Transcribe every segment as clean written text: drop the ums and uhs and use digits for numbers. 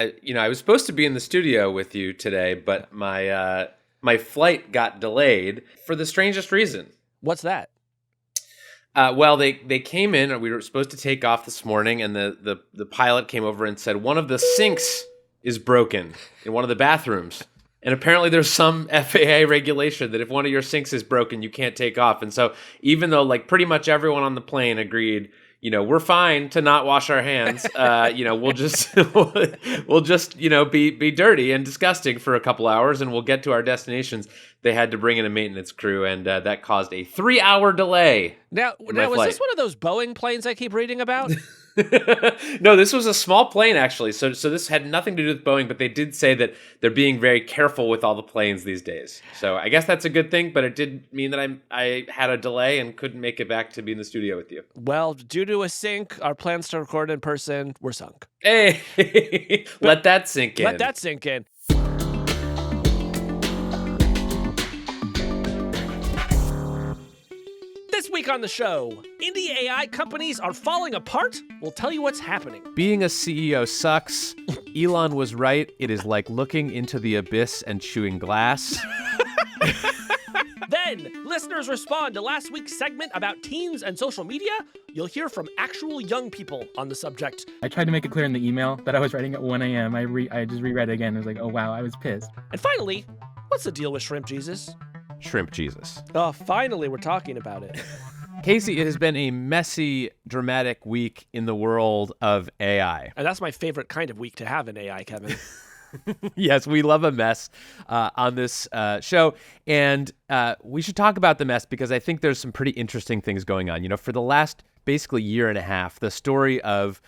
I was supposed to be in the studio with you today, but my flight got delayed for the strangest reason. What's that? Well, they came in, and we were supposed to take off this morning, and the pilot came over and said one of the sinks is broken in one of the bathrooms. And apparently there's some FAA regulation that if one of your sinks is broken, you can't take off. And so even though pretty much everyone on the plane agreed, we're fine to not wash our hands, we'll just be dirty and disgusting for a couple hours, and we'll get to our destinations. They had to bring in a maintenance crew, and that caused a 3-hour delay. Now was this one of those Boeing planes I keep reading about? No, this was a small plane, actually. So this had nothing to do with Boeing, but they did say that they're being very careful with all the planes these days. So I guess that's a good thing, but it did mean that I had a delay and couldn't make it back to be in the studio with you. Well, due to a sink, our plans to record in person were sunk. Hey, let that sink in. Let that sink in. This week on the show, indie AI companies are falling apart. We'll tell you what's happening. Being a CEO sucks. Elon was right. It is like looking into the abyss and chewing glass. Then, listeners respond to last week's segment about teens and social media. You'll hear from actual young people on the subject. I tried to make it clear in the email that I was writing at 1 a.m. I just reread it again. I was like, oh, wow, I was pissed. And finally, what's the deal with Shrimp Jesus? Shrimp Jesus. Oh, finally, we're talking about it. Casey, it has been a messy, dramatic week in the world of AI. And that's my favorite kind of week to have in AI, Kevin. Yes, we love a mess on this show. And we should talk about the mess because I think there's some pretty interesting things going on. For the last basically year and a half, the story of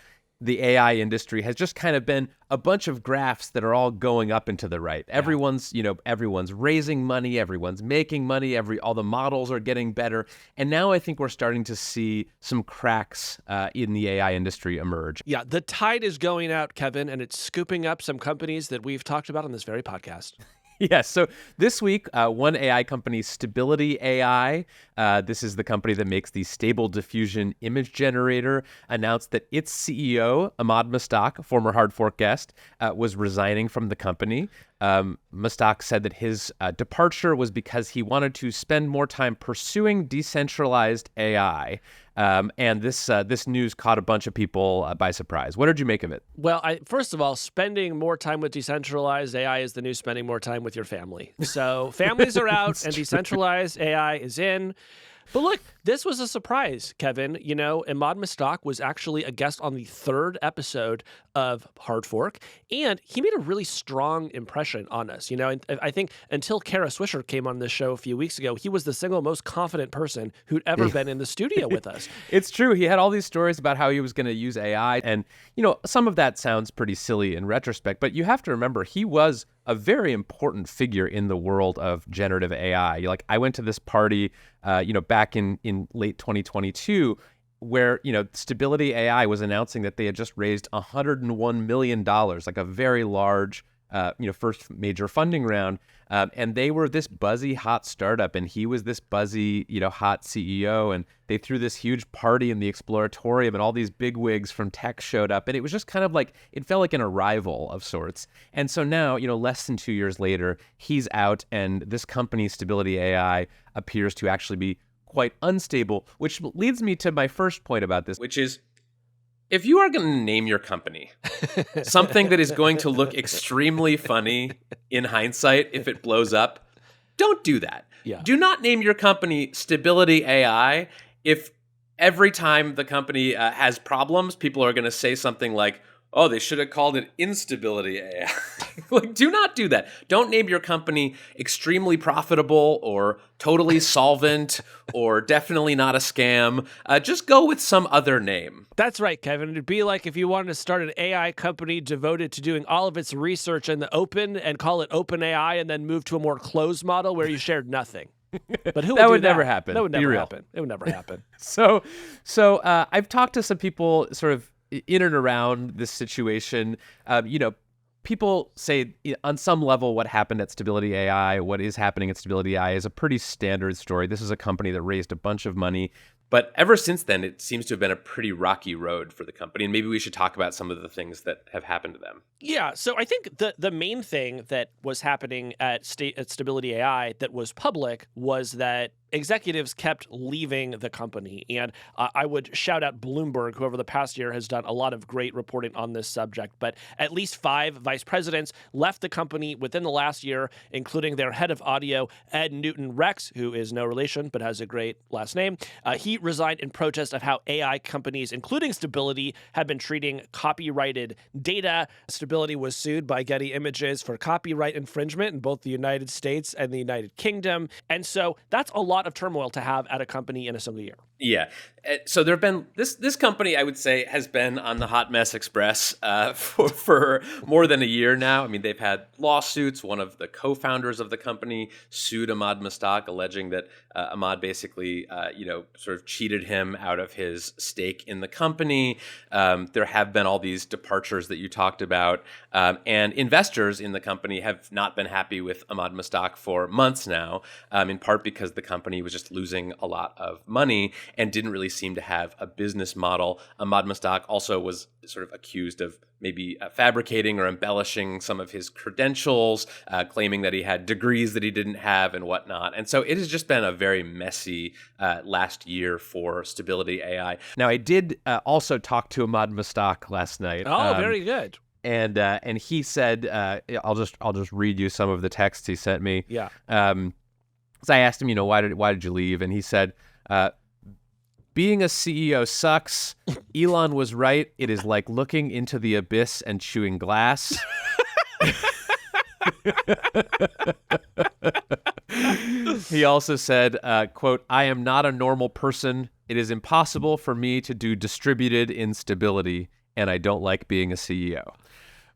the AI industry has just kind of been a bunch of graphs that are all going up and to the right. Yeah. Everyone's raising money, everyone's making money, all the models are getting better. And now I think we're starting to see some cracks in the AI industry emerge. Yeah, the tide is going out, Kevin, and it's scooping up some companies that we've talked about on this very podcast. Yes. So this week, one AI company, Stability AI, this is the company that makes the Stable Diffusion image generator, announced that its CEO, Ahmad Mustaq, former Hard Fork guest, was resigning from the company. Mustaq said that his departure was because he wanted to spend more time pursuing decentralized AI. And this news caught a bunch of people by surprise. What did you make of it? Well, first of all, spending more time with decentralized AI is the new spending more time with your family. So families are out and decentralized AI is in. But look, this was a surprise, Kevin. Ahmad Mustaq was actually a guest on the 3rd episode of Hard Fork, and he made a really strong impression on us. And I think until Kara Swisher came on this show a few weeks ago, he was the single most confident person who'd ever been in the studio with us. It's true. He had all these stories about how he was going to use AI, and some of that sounds pretty silly in retrospect, but you have to remember he was a very important figure in the world of generative AI. I went to this party, back in late 2022, where, Stability AI was announcing that they had just raised $101 million, like a very large, first major funding round. And they were this buzzy, hot startup, and he was this buzzy, hot CEO. And they threw this huge party in the Exploratorium, and all these bigwigs from tech showed up. And it was just kind of like, it felt like an arrival of sorts. And so now, less than 2 years later, he's out, and this company, Stability AI, appears to actually be quite unstable, which leads me to my first point about this, which is, if you are going to name your company something that is going to look extremely funny in hindsight if it blows up, don't do that. Yeah. Do not name your company Stability AI if every time the company has problems, people are going to say something like, oh, they should have called it Instability AI. Do not do that. Don't name your company extremely profitable or totally solvent or definitely not a scam. Just go with some other name. That's right, Kevin. It'd be like if you wanted to start an AI company devoted to doing all of its research in the open and call it OpenAI and then move to a more closed model where you shared nothing. But who would that do would that? never happen. That would Be never real. happen. It would never happen. So I've talked to some people sort of in and around this situation. People say on some level what happened at Stability AI, what is happening at Stability AI is a pretty standard story. This is a company that raised a bunch of money. But ever since then, it seems to have been a pretty rocky road for the company. And maybe we should talk about some of the things that have happened to them. Yeah, so I think the main thing that was happening at Stability AI that was public was that executives kept leaving the company. And I would shout out Bloomberg, who over the past year has done a lot of great reporting on this subject. But at least 5 vice presidents left the company within the last year, including their head of audio, Ed Newton-Rex, who is no relation but has a great last name. He resigned in protest of how AI companies, including Stability, had been treating copyrighted data. Stability was sued by Getty Images for copyright infringement in both the United States and the United Kingdom. And so that's a lot of turmoil to have at a company in a single year. Yeah. So there have been this company, I would say, has been on the hot mess express for more than a year now. I mean, they've had lawsuits. One of the co-founders of the company sued Ahmad Mustaq, alleging that Ahmad basically, sort of cheated him out of his stake in the company. There have been all these departures that you talked about, and investors in the company have not been happy with Ahmad Mustaq for months now, in part because the company was just losing a lot of money and didn't really seem to have a business model. Ahmad Mustaq also was sort of accused of maybe fabricating or embellishing some of his credentials, claiming that he had degrees that he didn't have and whatnot. And so it has just been a very messy last year for Stability AI. Now, I did also talk to Ahmad Mustaq last night. Oh, very good. And he said, I'll just read you some of the texts he sent me. Yeah. So I asked him, why did you leave? And he said, being a CEO sucks. Elon was right. It is like looking into the abyss and chewing glass. He also said, quote, I am not a normal person. It is impossible for me to do distributed instability, and I don't like being a CEO.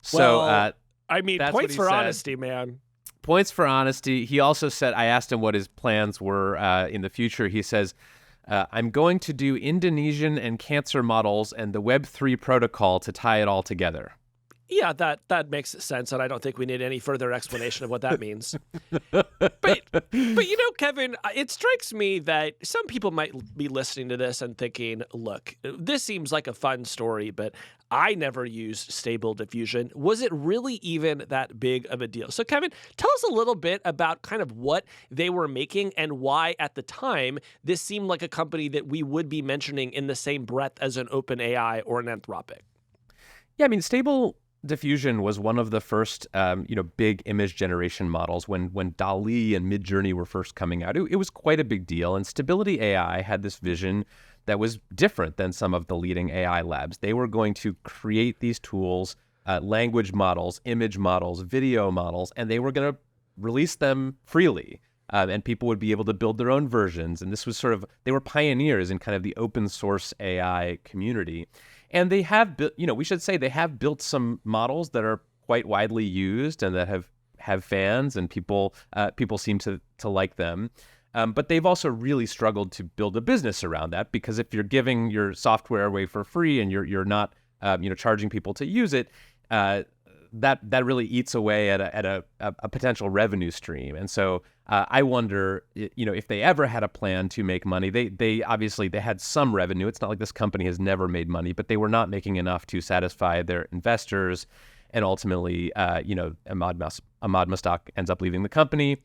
So, I mean, points for honesty, man. Points for honesty. He also said, I asked him what his plans were in the future. He says, I'm going to do Indonesian and cancer models and the Web3 protocol to tie it all together. Yeah, that makes sense, and I don't think we need any further explanation of what that means. But Kevin, it strikes me that some people might be listening to this and thinking, look, this seems like a fun story, but I never used Stable Diffusion. Was it really even that big of a deal? So, Kevin, tell us a little bit about kind of what they were making and why, at the time, this seemed like a company that we would be mentioning in the same breath as an OpenAI or an Anthropic. Yeah, I mean, Stable Diffusion was one of the first, big image generation models when DALL-E and Midjourney were first coming out. It was quite a big deal, and Stability AI had this vision that was different than some of the leading AI labs. They were going to create these tools, language models, image models, video models, and they were going to release them freely. And people would be able to build their own versions. And this was they were pioneers in kind of the open source AI community. And they have built, we should say they have built some models that are quite widely used and that have fans, and people seem to like them. But they've also really struggled to build a business around that, because if you're giving your software away for free and you're not charging people to use it, that really eats away at a potential revenue stream. And so I wonder, if they ever had a plan to make money. They obviously they had some revenue. It's not like this company has never made money, but they were not making enough to satisfy their investors. And ultimately, Ahmad Mustaq ends up leaving the company.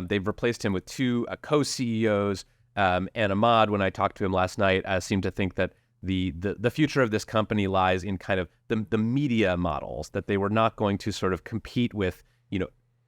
They've replaced him with 2 co-CEOs. And Ahmad, when I talked to him last night, seemed to think that the future of this company lies in kind of the media models, that they were not going to sort of compete with,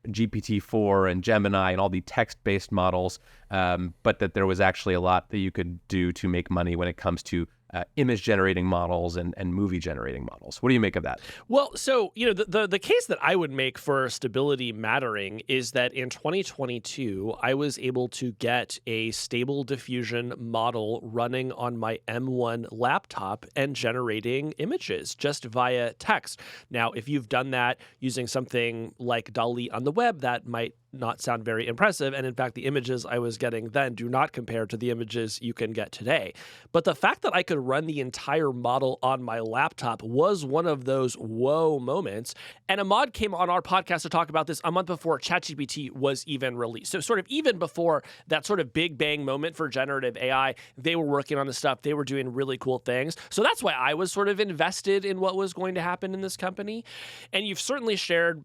GPT-4 and Gemini and all the text-based models, but that there was actually a lot that you could do to make money when it comes to image-generating models and movie-generating models. What do you make of that? Well, so, the case that I would make for stability mattering is that in 2022, I was able to get a Stable Diffusion model running on my M1 laptop and generating images just via text. Now, if you've done that using something like DALL-E on the web, that might not sound very impressive. And in fact, the images I was getting then do not compare to the images you can get today. But the fact that I could run the entire model on my laptop was one of those whoa moments. And Ahmad came on our podcast to talk about this a month before ChatGPT was even released. So sort of even before that sort of big bang moment for generative AI, they were working on the stuff. They were doing really cool things. So that's why I was sort of invested in what was going to happen in this company. And you've certainly shared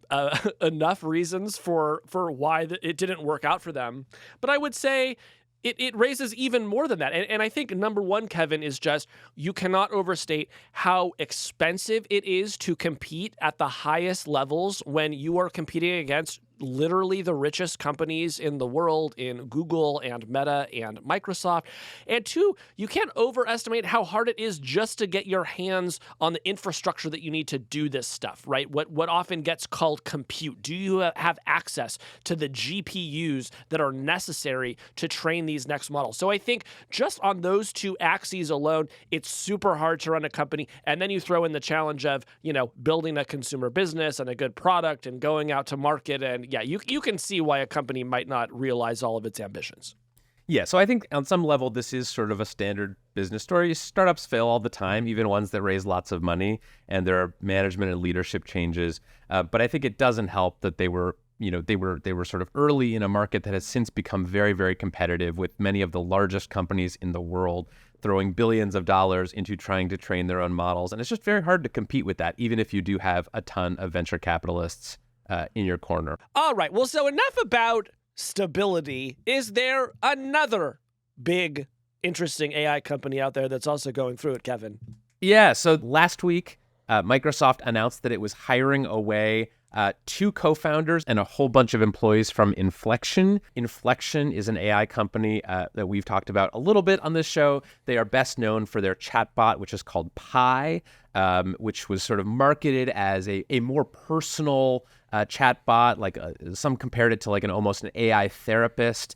enough reasons for why it didn't work out for them. But I would say it raises even more than that. And I think number one, Kevin, is just you cannot overstate how expensive it is to compete at the highest levels when you are competing against literally the richest companies in the world in Google and Meta and Microsoft. And two, you can't overestimate how hard it is just to get your hands on the infrastructure that you need to do this stuff, right? What often gets called compute. Do you have access to the GPUs that are necessary to train these next models? So I think just on those two axes alone, it's super hard to run a company. And then you throw in the challenge of, building a consumer business and a good product and going out to market. And yeah, you can see why a company might not realize all of its ambitions. Yeah, so I think on some level, this is sort of a standard business story. Startups fail all the time, even ones that raise lots of money, and there are management and leadership changes. But I think it doesn't help that they were sort of early in a market that has since become very, very competitive, with many of the largest companies in the world throwing billions of dollars into trying to train their own models. And it's just very hard to compete with that, even if you do have a ton of venture capitalists in your corner. All right. Well, so enough about stability. Is there another big, interesting AI company out there that's also going through it, Kevin? Yeah. So last week, Microsoft announced that it was hiring away 2 co-founders and a whole bunch of employees from Inflection. Inflection is an AI company that we've talked about a little bit on this show. They are best known for their chatbot, which is called Pi, which was sort of marketed as a more personal chatbot, like some compared it to like almost an AI therapist.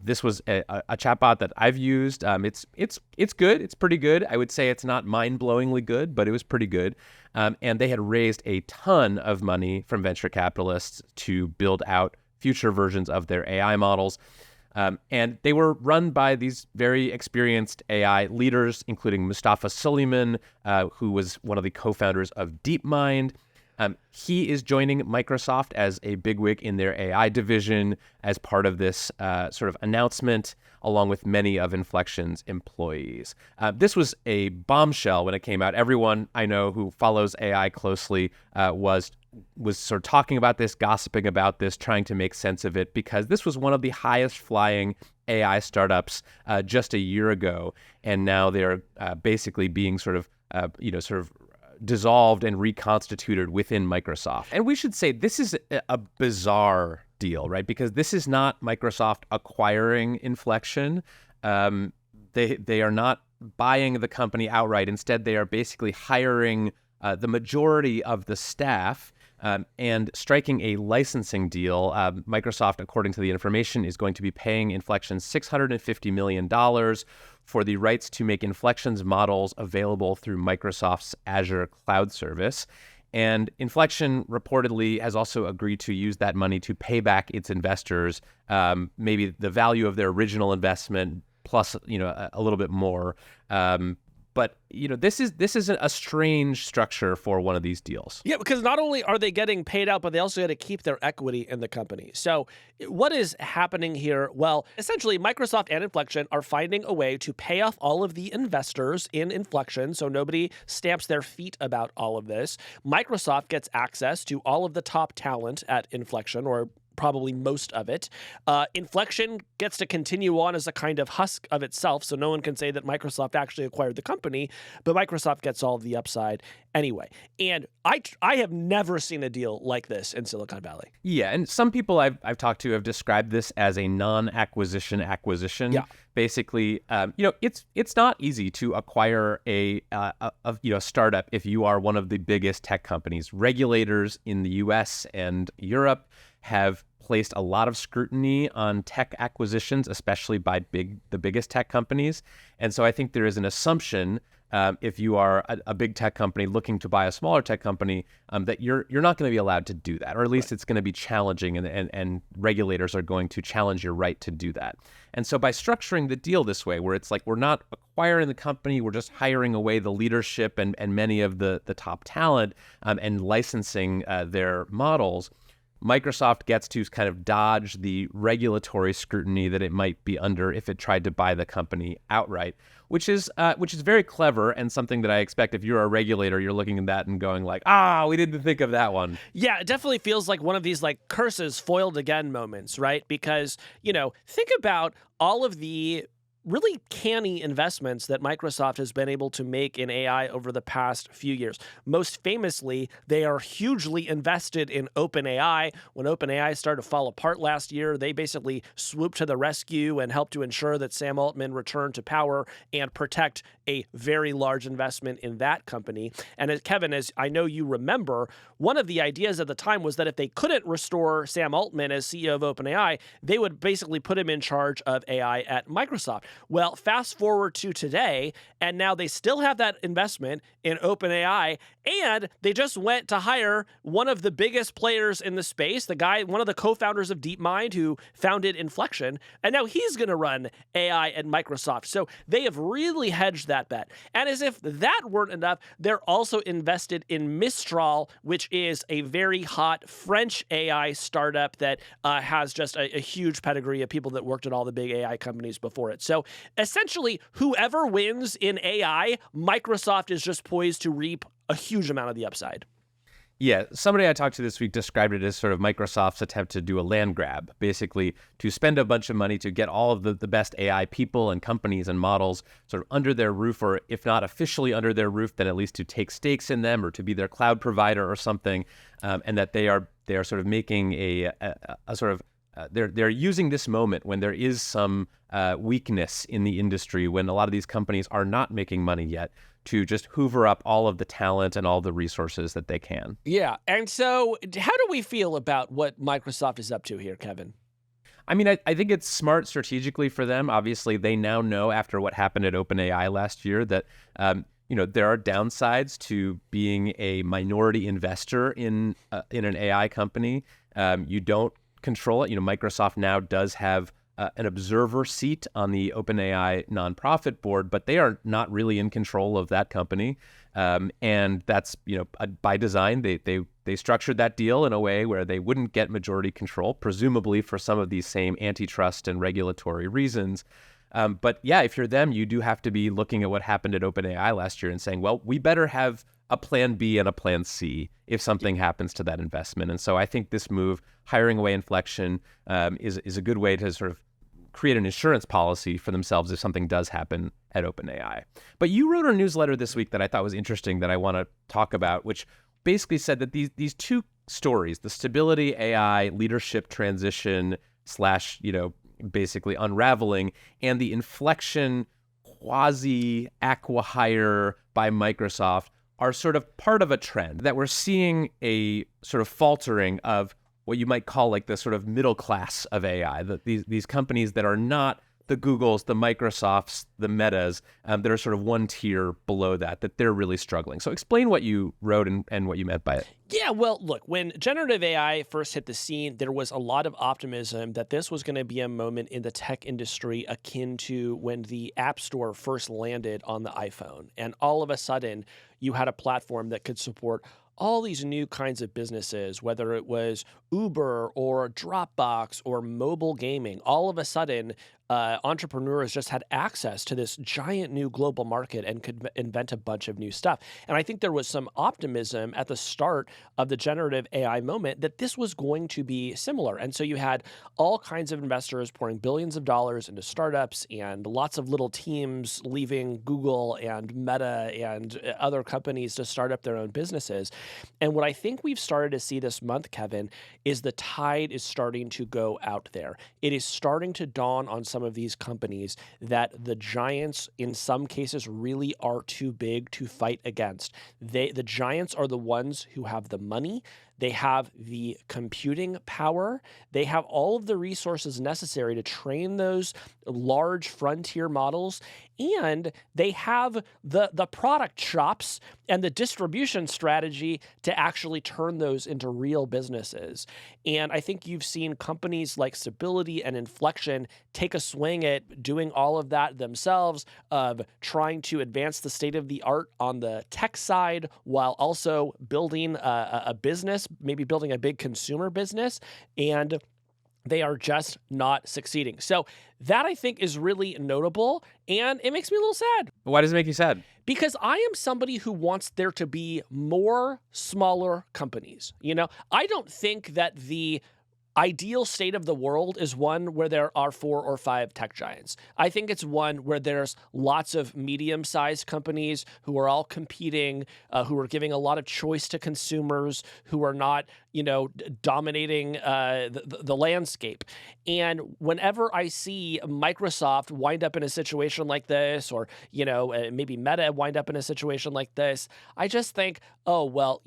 This was a chatbot that I've used. It's good. It's pretty good. I would say it's not mind-blowingly good, but it was pretty good. And they had raised a ton of money from venture capitalists to build out future versions of their AI models. And they were run by these very experienced AI leaders, including Mustafa Suleyman, who was one of the co-founders of DeepMind. He is joining Microsoft as a bigwig in their AI division as part of this sort of announcement, along with many of Inflection's employees. This was a bombshell when it came out. Everyone I know who follows AI closely was sort of talking about this, gossiping about this, trying to make sense of it, because this was one of the highest flying AI startups just a year ago, and now they're basically being sort of dissolved and reconstituted within Microsoft. And we should say this is a bizarre deal, right? Because this is not Microsoft acquiring Inflection. They are not buying the company outright. Instead, they are basically hiring the majority of the staff and striking a licensing deal. Microsoft, according to the information, is going to be paying Inflection $650 million for the rights to make Inflection's models available through Microsoft's Azure cloud service. And Inflection reportedly has also agreed to use that money to pay back its investors, maybe the value of their original investment plus, a little bit more. But this is a strange structure for one of these deals. Yeah, because not only are they getting paid out, but they also got to keep their equity in the company. So what is happening here? Well, essentially, Microsoft and Inflection are finding a way to pay off all of the investors in Inflection, so nobody stamps their feet about all of this. Microsoft gets access to all of the top talent at Inflection, or probably most of it. Inflection gets to continue on as a kind of husk of itself, so no one can say that Microsoft actually acquired the company, but Microsoft gets all of the upside anyway. And I have never seen a deal like this in Silicon Valley. Yeah, and some people I've talked to have described this as a non-acquisition acquisition. Yeah. Basically, it's not easy to acquire a startup if you are one of the biggest tech companies. Regulators in the U.S. and Europe have placed a lot of scrutiny on tech acquisitions, especially by the biggest tech companies. And so I think there is an assumption if you are a big tech company looking to buy a smaller tech company, that you're not going to be allowed to do that, or at least it's going to be challenging, and regulators are going to challenge your right to do that. And so by structuring the deal this way, where it's like we're not acquiring the company, we're just hiring away the leadership and many of the top talent, and licensing their models, Microsoft gets to kind of dodge the regulatory scrutiny that it might be under if it tried to buy the company outright, which is very clever, and something that I expect if you're a regulator, you're looking at that and going like, we didn't think of that one. Yeah, it definitely feels like one of these like curses foiled again moments, right? Because, think about all of the really canny investments that Microsoft has been able to make in AI over the past few years. Most famously, they are hugely invested in OpenAI. When OpenAI started to fall apart last year, they basically swooped to the rescue and helped to ensure that Sam Altman returned to power and protect a very large investment in that company. And as Kevin, as I know you remember, one of the ideas at the time was that if they couldn't restore Sam Altman as CEO of OpenAI, they would basically put him in charge of AI at Microsoft. Well, fast forward to today, and now they still have that investment in OpenAI, and they just went to hire one of the biggest players in the space, the guy, one of the co-founders of DeepMind who founded Inflection, and now he's going to run AI at Microsoft. So they have really hedged that bet. And as if that weren't enough, they're also invested in Mistral, which is a very hot French AI startup that has just a huge pedigree of people that worked at all the big AI companies before it. So essentially, whoever wins in AI, Microsoft is just poised to reap a huge amount of the upside. Yeah, somebody I talked to this week described it as sort of Microsoft's attempt to do a land grab, basically to spend a bunch of money to get all of the best AI people and companies and models sort of under their roof, or if not officially under their roof, then at least to take stakes in them or to be their cloud provider or something, and that they are sort of making a sort of they're using this moment when there is some weakness in the industry, when a lot of these companies are not making money yet, to just hoover up all of the talent and all the resources that they can. Yeah. And so how do we feel about what Microsoft is up to here, Kevin? I mean, I think it's smart strategically for them. Obviously, they now know after what happened at OpenAI last year that there are downsides to being a minority investor in an AI company. You don't control it. Microsoft now does have an observer seat on the OpenAI nonprofit board, but they are not really in control of that company. And that's, by design, they structured that deal in a way where they wouldn't get majority control, presumably for some of these same antitrust and regulatory reasons. But yeah, if you're them, you do have to be looking at what happened at OpenAI last year and saying, well, we better have a plan B and a plan C if something happens to that investment. And so I think this move, hiring away Inflection, is a good way to sort of create an insurance policy for themselves if something does happen at OpenAI. But you wrote a newsletter this week that I thought was interesting that I want to talk about, which basically said that these two stories, the Stability AI leadership transition / basically unraveling, and the Inflection quasi-acqui-hire by Microsoft, are sort of part of a trend that we're seeing a sort of faltering of what you might call like the sort of middle class of AI, these companies that are not the Googles, the Microsofts, the Metas, that are sort of one tier below that they're really struggling. So explain what you wrote and what you meant by it. Yeah, well, look, when generative AI first hit the scene, there was a lot of optimism that this was going to be a moment in the tech industry akin to when the App Store first landed on the iPhone. And all of a sudden, you had a platform that could support all these new kinds of businesses, whether it was Uber or Dropbox or mobile gaming. All of a sudden, entrepreneurs just had access to this giant new global market and could invent a bunch of new stuff. And I think there was some optimism at the start of the generative AI moment that this was going to be similar. And so you had all kinds of investors pouring billions of dollars into startups and lots of little teams leaving Google and Meta and other companies to start up their own businesses. And what I think we've started to see this month, Kevin, is the tide is starting to go out there. It is starting to dawn on some of these companies that the giants, in some cases, really are too big to fight against. The giants are the ones who have the money. They have the computing power. They have all of the resources necessary to train those large frontier models. And they have the product chops and the distribution strategy to actually turn those into real businesses. And I think you've seen companies like Stability and Inflection take a swing at doing all of that themselves, of trying to advance the state of the art on the tech side while also building a business, maybe building a big consumer business. And they are just not succeeding. So that, I think, is really notable, and it makes me a little sad. Why does it make you sad? Because I am somebody who wants there to be more smaller companies. I don't think that the ideal state of the world is one where there are 4 or 5 tech giants. I think it's one where there's lots of medium-sized companies who are all competing, who are giving a lot of choice to consumers, who are not, dominating the landscape. And whenever I see Microsoft wind up in a situation like this, or, maybe Meta wind up in a situation like this, I just think, oh, well,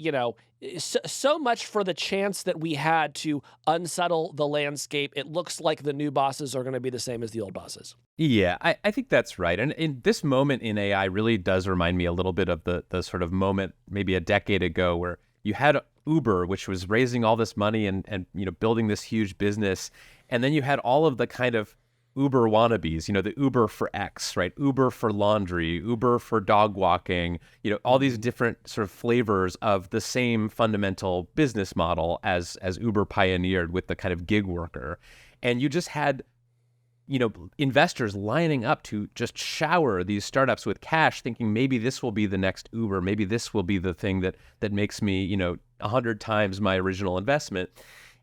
so much for the chance that we had to unsettle the landscape. It looks like the new bosses are going to be the same as the old bosses. Yeah, I think that's right. And in this moment in AI really does remind me a little bit of the sort of moment maybe a decade ago where you had Uber, which was raising all this money and building this huge business. And then you had all of the kind of Uber wannabes, the Uber for X, right? Uber for laundry, Uber for dog walking, all these different sort of flavors of the same fundamental business model as Uber pioneered with the kind of gig worker. And you just had, investors lining up to just shower these startups with cash, thinking maybe this will be the next Uber, maybe this will be the thing that makes me, 100 times my original investment.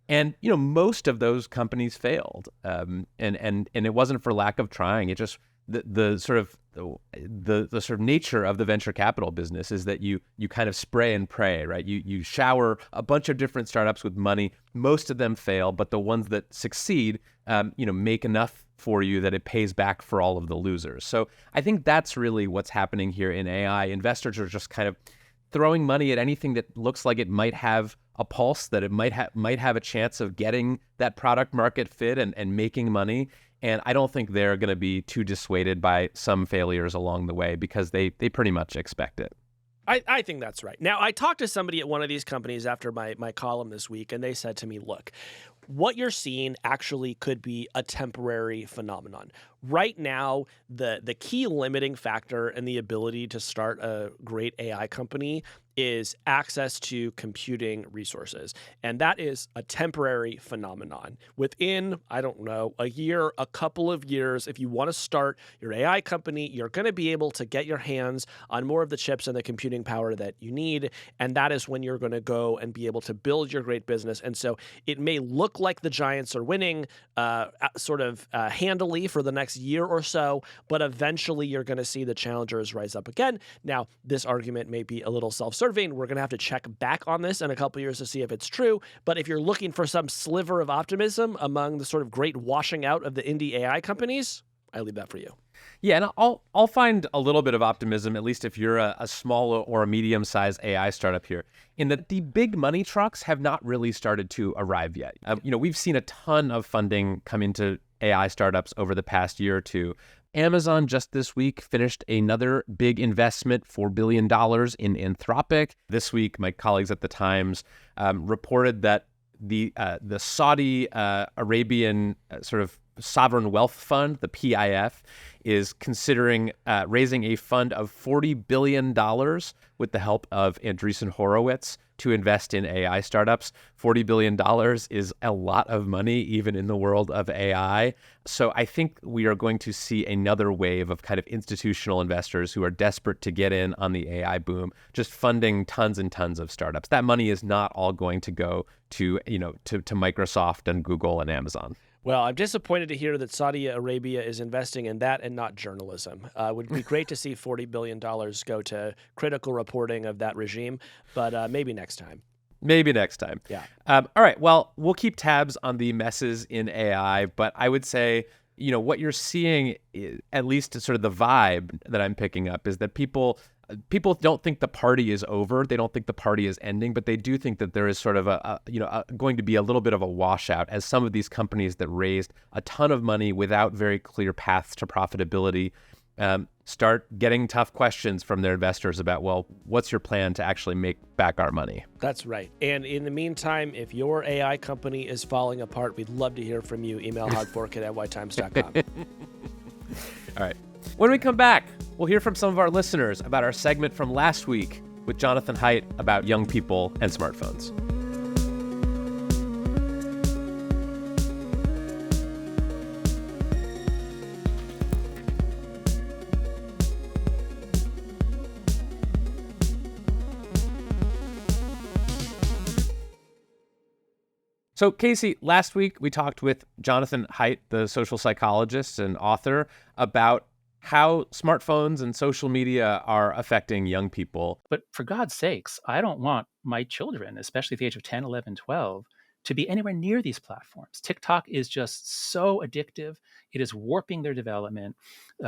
And most of those companies failed, and it wasn't for lack of trying. It just the sort of nature of the venture capital business is that you kind of spray and pray, right? You shower a bunch of different startups with money. Most of them fail, but the ones that succeed, make enough for you that it pays back for all of the losers. So I think that's really what's happening here in AI. Investors are just kind of throwing money at anything that looks like it might have a pulse, that it might have a chance of getting that product market fit and making money. And I don't think they're going to be too dissuaded by some failures along the way because they pretty much expect it. I think that's right. Now, I talked to somebody at one of these companies after my column this week, and they said to me, look, what you're seeing actually could be a temporary phenomenon. Right now, the key limiting factor in the ability to start a great AI company is access to computing resources. And that is a temporary phenomenon. Within, I don't know, a year, a couple of years, if you want to start your AI company, you're going to be able to get your hands on more of the chips and the computing power that you need. And that is when you're going to go and be able to build your great business. And so it may look like the giants are winning handily for the next year or so, but eventually you're going to see the challengers rise up again. Now, this argument may be a little self-serving. We're going to have to check back on this in a couple of years to see if it's true. But if you're looking for some sliver of optimism among the sort of great washing out of the indie AI companies, I leave that for you. Yeah, and I'll find a little bit of optimism, at least if you're a small or a medium-sized AI startup here, in that the big money trucks have not really started to arrive yet. We've seen a ton of funding come into AI startups over the past year or two. Amazon just this week finished another big investment, $4 billion in Anthropic. This week, my colleagues at the Times reported that the Saudi Arabian sort of sovereign wealth fund, the PIF, is considering raising a fund of $40 billion with the help of Andreessen Horowitz to invest in AI startups. $40 billion is a lot of money, even in the world of AI. So I think we are going to see another wave of kind of institutional investors who are desperate to get in on the AI boom, just funding tons and tons of startups. That money is not all going to go to Microsoft and Google and Amazon. Well, I'm disappointed to hear that Saudi Arabia is investing in that and not journalism. It would be great to see $40 billion go to critical reporting of that regime, but maybe next time. Maybe next time. Yeah. All right. Well, we'll keep tabs on the messes in AI, but I would say, what you're seeing, at least sort of the vibe that I'm picking up, is that people people don't think the party is over. They don't think the party is ending, but they do think that there is sort of going to be a little bit of a washout as some of these companies that raised a ton of money without very clear paths to profitability start getting tough questions from their investors about, well, what's your plan to actually make back our money? That's right. And in the meantime, if your AI company is falling apart, we'd love to hear from you. Email hardfork@nytimes.com. All right. When we come back, we'll hear from some of our listeners about our segment from last week with Johnathan Haidt about young people and smartphones. So, Casey, last week we talked with Johnathan Haidt, the social psychologist and author, about how smartphones and social media are affecting young people. But for God's sakes, I don't want my children, especially at the age of 10, 11, 12, to be anywhere near these platforms. TikTok is just so addictive. It is warping their development.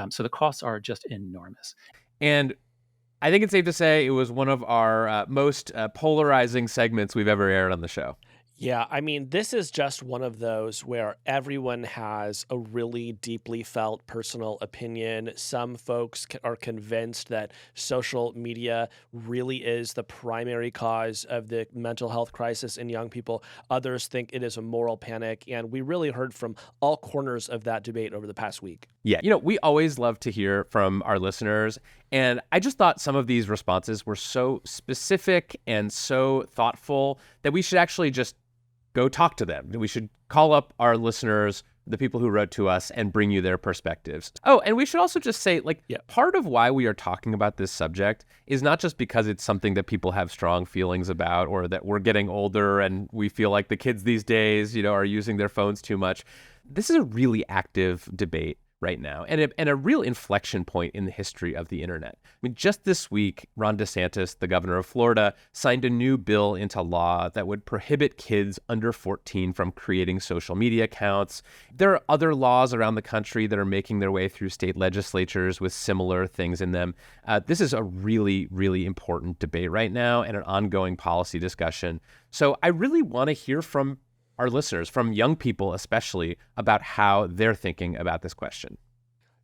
So the costs are just enormous. And I think it's safe to say it was one of our most polarizing segments we've ever aired on the show. Yeah, I mean, this is just one of those where everyone has a really deeply felt personal opinion. Some folks are convinced that social media really is the primary cause of the mental health crisis in young people. Others think it is a moral panic. And we really heard from all corners of that debate over the past week. Yeah, we always love to hear from our listeners. And I just thought some of these responses were so specific and so thoughtful that we should actually just go talk to them. We should call up our listeners, the people who wrote to us, and bring you their perspectives. Oh, and we should also just say, part of why we are talking about this subject is not just because it's something that people have strong feelings about or that we're getting older and we feel like the kids these days, are using their phones too much. This is a really active debate right now, and a real inflection point in the history of the internet. I mean, just this week, Ron DeSantis, the governor of Florida, signed a new bill into law that would prohibit kids under 14 from creating social media accounts. There are other laws around the country that are making their way through state legislatures with similar things in them. This is a really, really important debate right now and an ongoing policy discussion. So I really want to hear from our listeners, from young people especially, about how they're thinking about this question.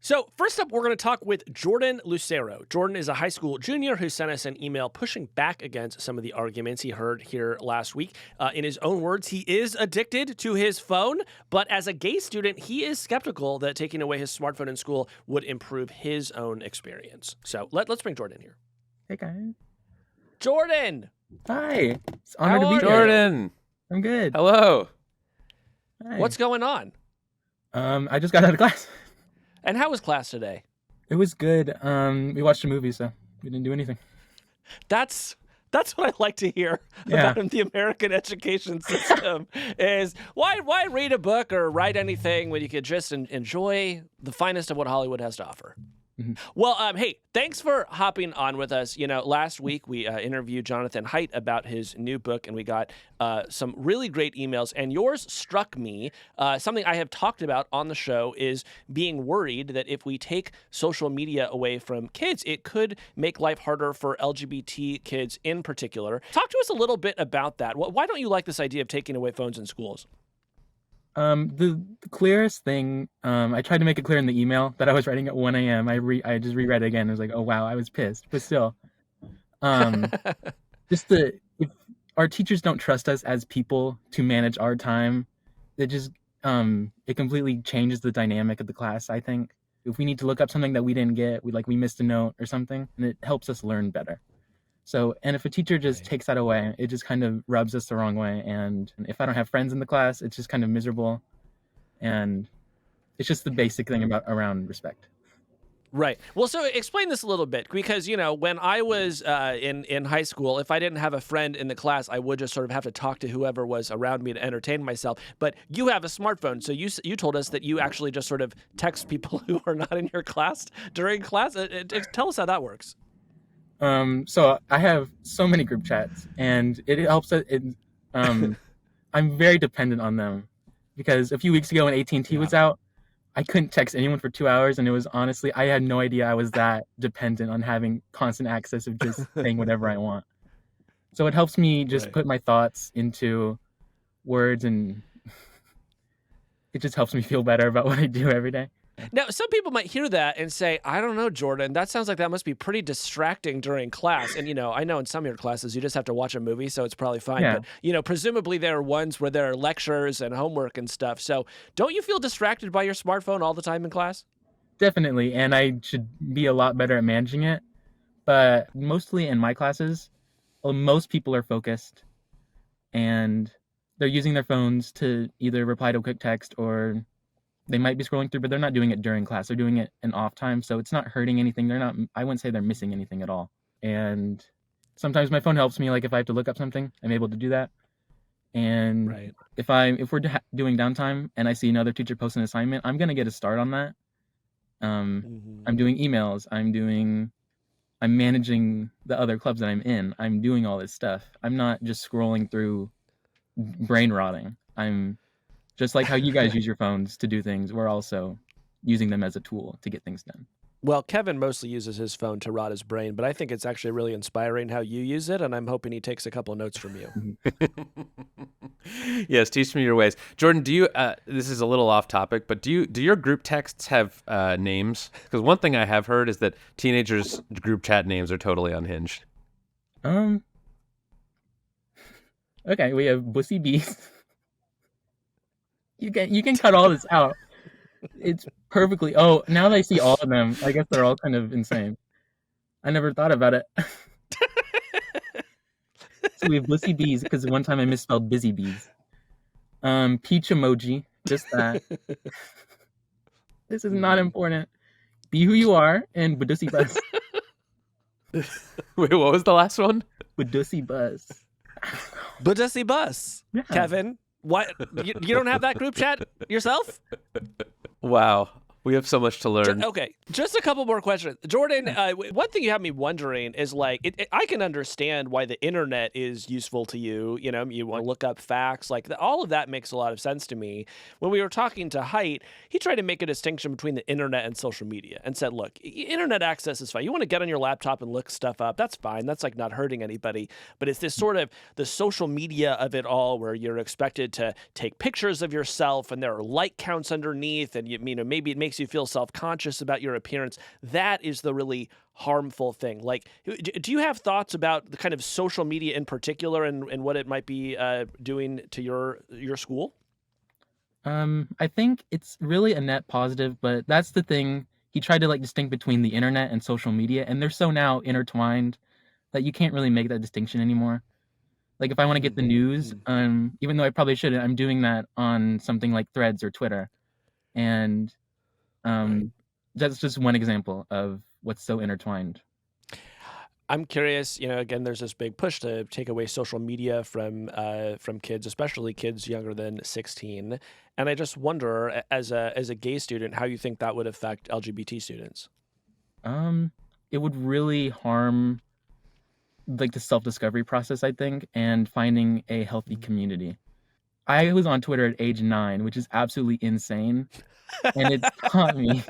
So first up, we're going to talk with Jordan Lucero. Jordan is a high school junior who sent us an email pushing back against some of the arguments he heard here last week. In his own words, he is addicted to his phone, but as a gay student, he is skeptical that taking away his smartphone in school would improve his own experience. So let's bring Jordan here. Hey, guys. Jordan! Hi. It's an honor to be here. Jordan! I'm good. Hello. Hi. What's going on? I just got out of class. And how was class today? It was good. We watched a movie, so we didn't do anything. That's what I like to hear about the American education system is why read a book or write anything when you could just enjoy the finest of what Hollywood has to offer. Mm-hmm. Well, hey, thanks for hopping on with us. Last week we interviewed Johnathan Haidt about his new book, and we got some really great emails. And yours struck me. Something I have talked about on the show is being worried that if we take social media away from kids, it could make life harder for LGBT kids in particular. Talk to us a little bit about that. Why don't you like this idea of taking away phones in schools? The clearest thing, I tried to make it clear in the email that I was writing at 1 a.m. I just reread it again. I was like, oh, wow, I was pissed. But still, if our teachers don't trust us as people to manage our time, it completely changes the dynamic of the class, I think. If we need to look up something that we didn't get, we missed a note or something, and it helps us learn better. So, and if a teacher just takes that away, it just kind of rubs us the wrong way. And if I don't have friends in the class, it's just kind of miserable. And it's just the basic thing around respect. Right. Well, so explain this a little bit, because, when I was in high school, if I didn't have a friend in the class, I would just sort of have to talk to whoever was around me to entertain myself. But you have a smartphone, so you told us that you actually just sort of text people who are not in your class during class. Tell us how that works. So I have so many group chats, and it helps I'm very dependent on them, because a few weeks ago when AT&T was out, I couldn't text anyone for 2 hours, and it was honestly, I had no idea I was that dependent on having constant access of just saying whatever I want. So it helps me just Right. put my thoughts into words, and it just helps me feel better about what I do every day. Now, some people might hear that and say, I don't know, Jordan, that sounds like that must be pretty distracting during class. And, I know in some of your classes, you just have to watch a movie, so it's probably fine. Yeah. But, presumably there are ones where there are lectures and homework and stuff. So don't you feel distracted by your smartphone all the time in class? Definitely, and I should be a lot better at managing it. But mostly in my classes, most people are focused, and they're using their phones to either reply to a quick text, or they might be scrolling through, but they're not doing it during class. They're doing it in off time, so it's not hurting anything. I wouldn't say they're missing anything at all. And sometimes my phone helps me, like if I have to look up something, I'm able to do that. And Right. if we're doing downtime and I see another teacher post an assignment, I'm gonna get a start on that. I'm doing emails. I'm managing the other clubs that I'm in. I'm doing all this stuff. I'm not just scrolling through brain rotting. I'm just like how you guys use your phones to do things. We're also using them as a tool to get things done. Well, Kevin mostly uses his phone to rot his brain, but I think it's actually really inspiring how you use it, and I'm hoping he takes a couple of notes from you. Yes, teach me your ways. Jordan, do you, this is a little off topic, but do your group texts have names? Because one thing I have heard is that teenagers' group chat names are totally unhinged. Okay, we have Bussy Bees. You can cut all this out. It's perfectly. Oh, now that I see all of them, I guess they're all kind of insane. I never thought about it. So we have Bussy Bees because one time I misspelled Busy Bees. Peach emoji, just that. This is not important. Be who you are, and Badussy Buzz. Wait, what was the last one? Badussy Buzz. Badussy Bus. Yeah. Kevin, what? You don't have that group chat yourself? Wow. We have so much to learn. Okay, just a couple more questions. Jordan, one thing you have me wondering is like, I can understand why the internet is useful to you. You want to look up facts. Like all of that makes a lot of sense to me. When we were talking to Haidt, he tried to make a distinction between the internet and social media and said, look, internet access is fine. You want to get on your laptop and look stuff up. That's fine. That's like not hurting anybody. But it's this sort of the social media of it all where you're expected to take pictures of yourself and there are like counts underneath. And maybe it makes you feel self-conscious about your appearance. That is the really harmful thing. Like, do you have thoughts about the kind of social media in particular and what it might be doing to your school? I think it's really a net positive, but that's the thing. He tried to like distinct between the internet and social media, and they're so now intertwined that you can't really make that distinction anymore. Like if I want to get the news, even though I probably shouldn't, I'm doing that on something like Threads or Twitter. And that's just one example of what's so intertwined. I'm curious, again, there's this big push to take away social media from kids, especially kids younger than 16. And I just wonder, as a gay student, how you think that would affect LGBT students. It would really harm like the self-discovery process, I think, and finding a healthy community. I was on Twitter at age 9, which is absolutely insane. And it taught me,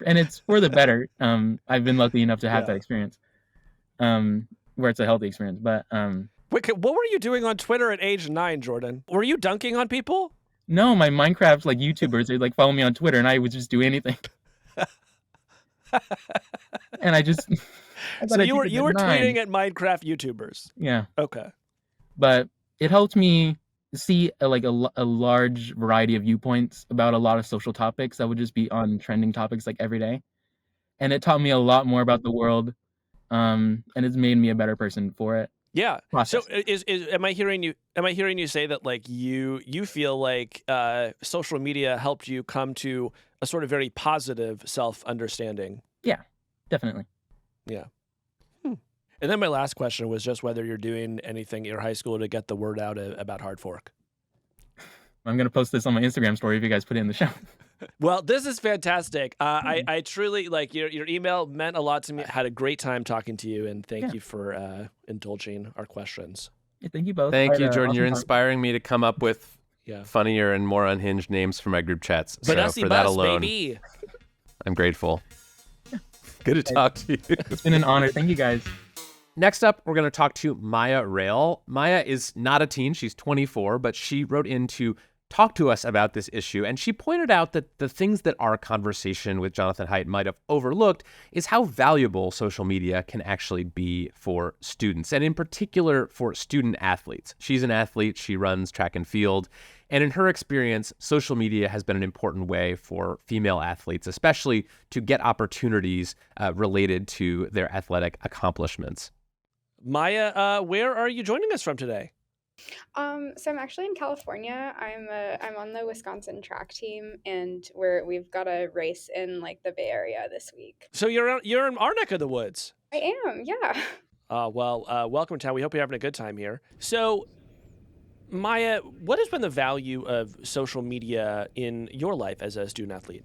and it's for the better. I've been lucky enough to have that experience, where it's a healthy experience. But wait, what were you doing on Twitter at age 9, Jordan? Were you dunking on people? No, my Minecraft like YouTubers, they like follow me on Twitter, and I would just do anything. And I just so you were tweeting at Minecraft YouTubers. Yeah. Okay. But it helped me see a large variety of viewpoints about a lot of social topics that would just be on trending topics like every day, and it taught me a lot more about the world, and it's made me a better person for it. Yeah. Process. So am I hearing you say that like you feel like social media helped you come to a sort of very positive self-understanding? Yeah, definitely. Yeah. And then my last question was just whether you're doing anything at your high school to get the word out about Hard Fork. I'm going to post this on my Instagram story if you guys put it in the show. Well, this is fantastic. I truly, like, your email meant a lot to me. I had a great time talking to you, and thank you for indulging our questions. Yeah, thank you both. Thank you, Jordan. Awesome You're talk. inspiring me to come up with funnier and more unhinged names for my group chats. But so for that alone, baby. I'm grateful. Good to talk to you. It's been an honor. Thank you, guys. Next up, we're going to talk to Maya Rayle. Maya is not a teen. She's 24, but she wrote in to talk to us about this issue, and she pointed out that the things that our conversation with Johnathan Haidt might have overlooked is how valuable social media can actually be for students, and in particular for student athletes. She's an athlete. She runs track and field, and in her experience, social media has been an important way for female athletes, especially to get opportunities related to their athletic accomplishments. Maya, where are you joining us from today? So I'm actually in California. I'm on the Wisconsin track team, and we've got a race in like the Bay Area this week. So you're in our neck of the woods. I am, yeah. Welcome to town. We hope you're having a good time here. So, Maya, what has been the value of social media in your life as a student athlete?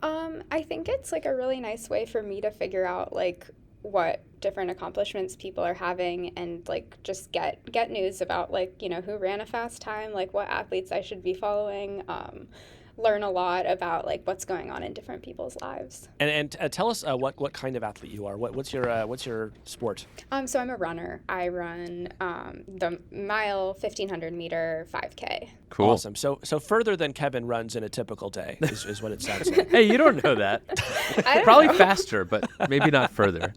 I think it's like a really nice way for me to figure out like what different accomplishments people are having, and like just get news about like, you know, who ran a fast time, like what athletes I should be following, learn a lot about like what's going on in different people's lives. And tell us what kind of athlete you are. What's your sport? So I'm a runner. I run the mile 1500 meter 5K. Cool. Awesome. So further than Kevin runs in a typical day is what it sounds like. Hey, you don't know that. I don't Probably know. faster, but maybe not further.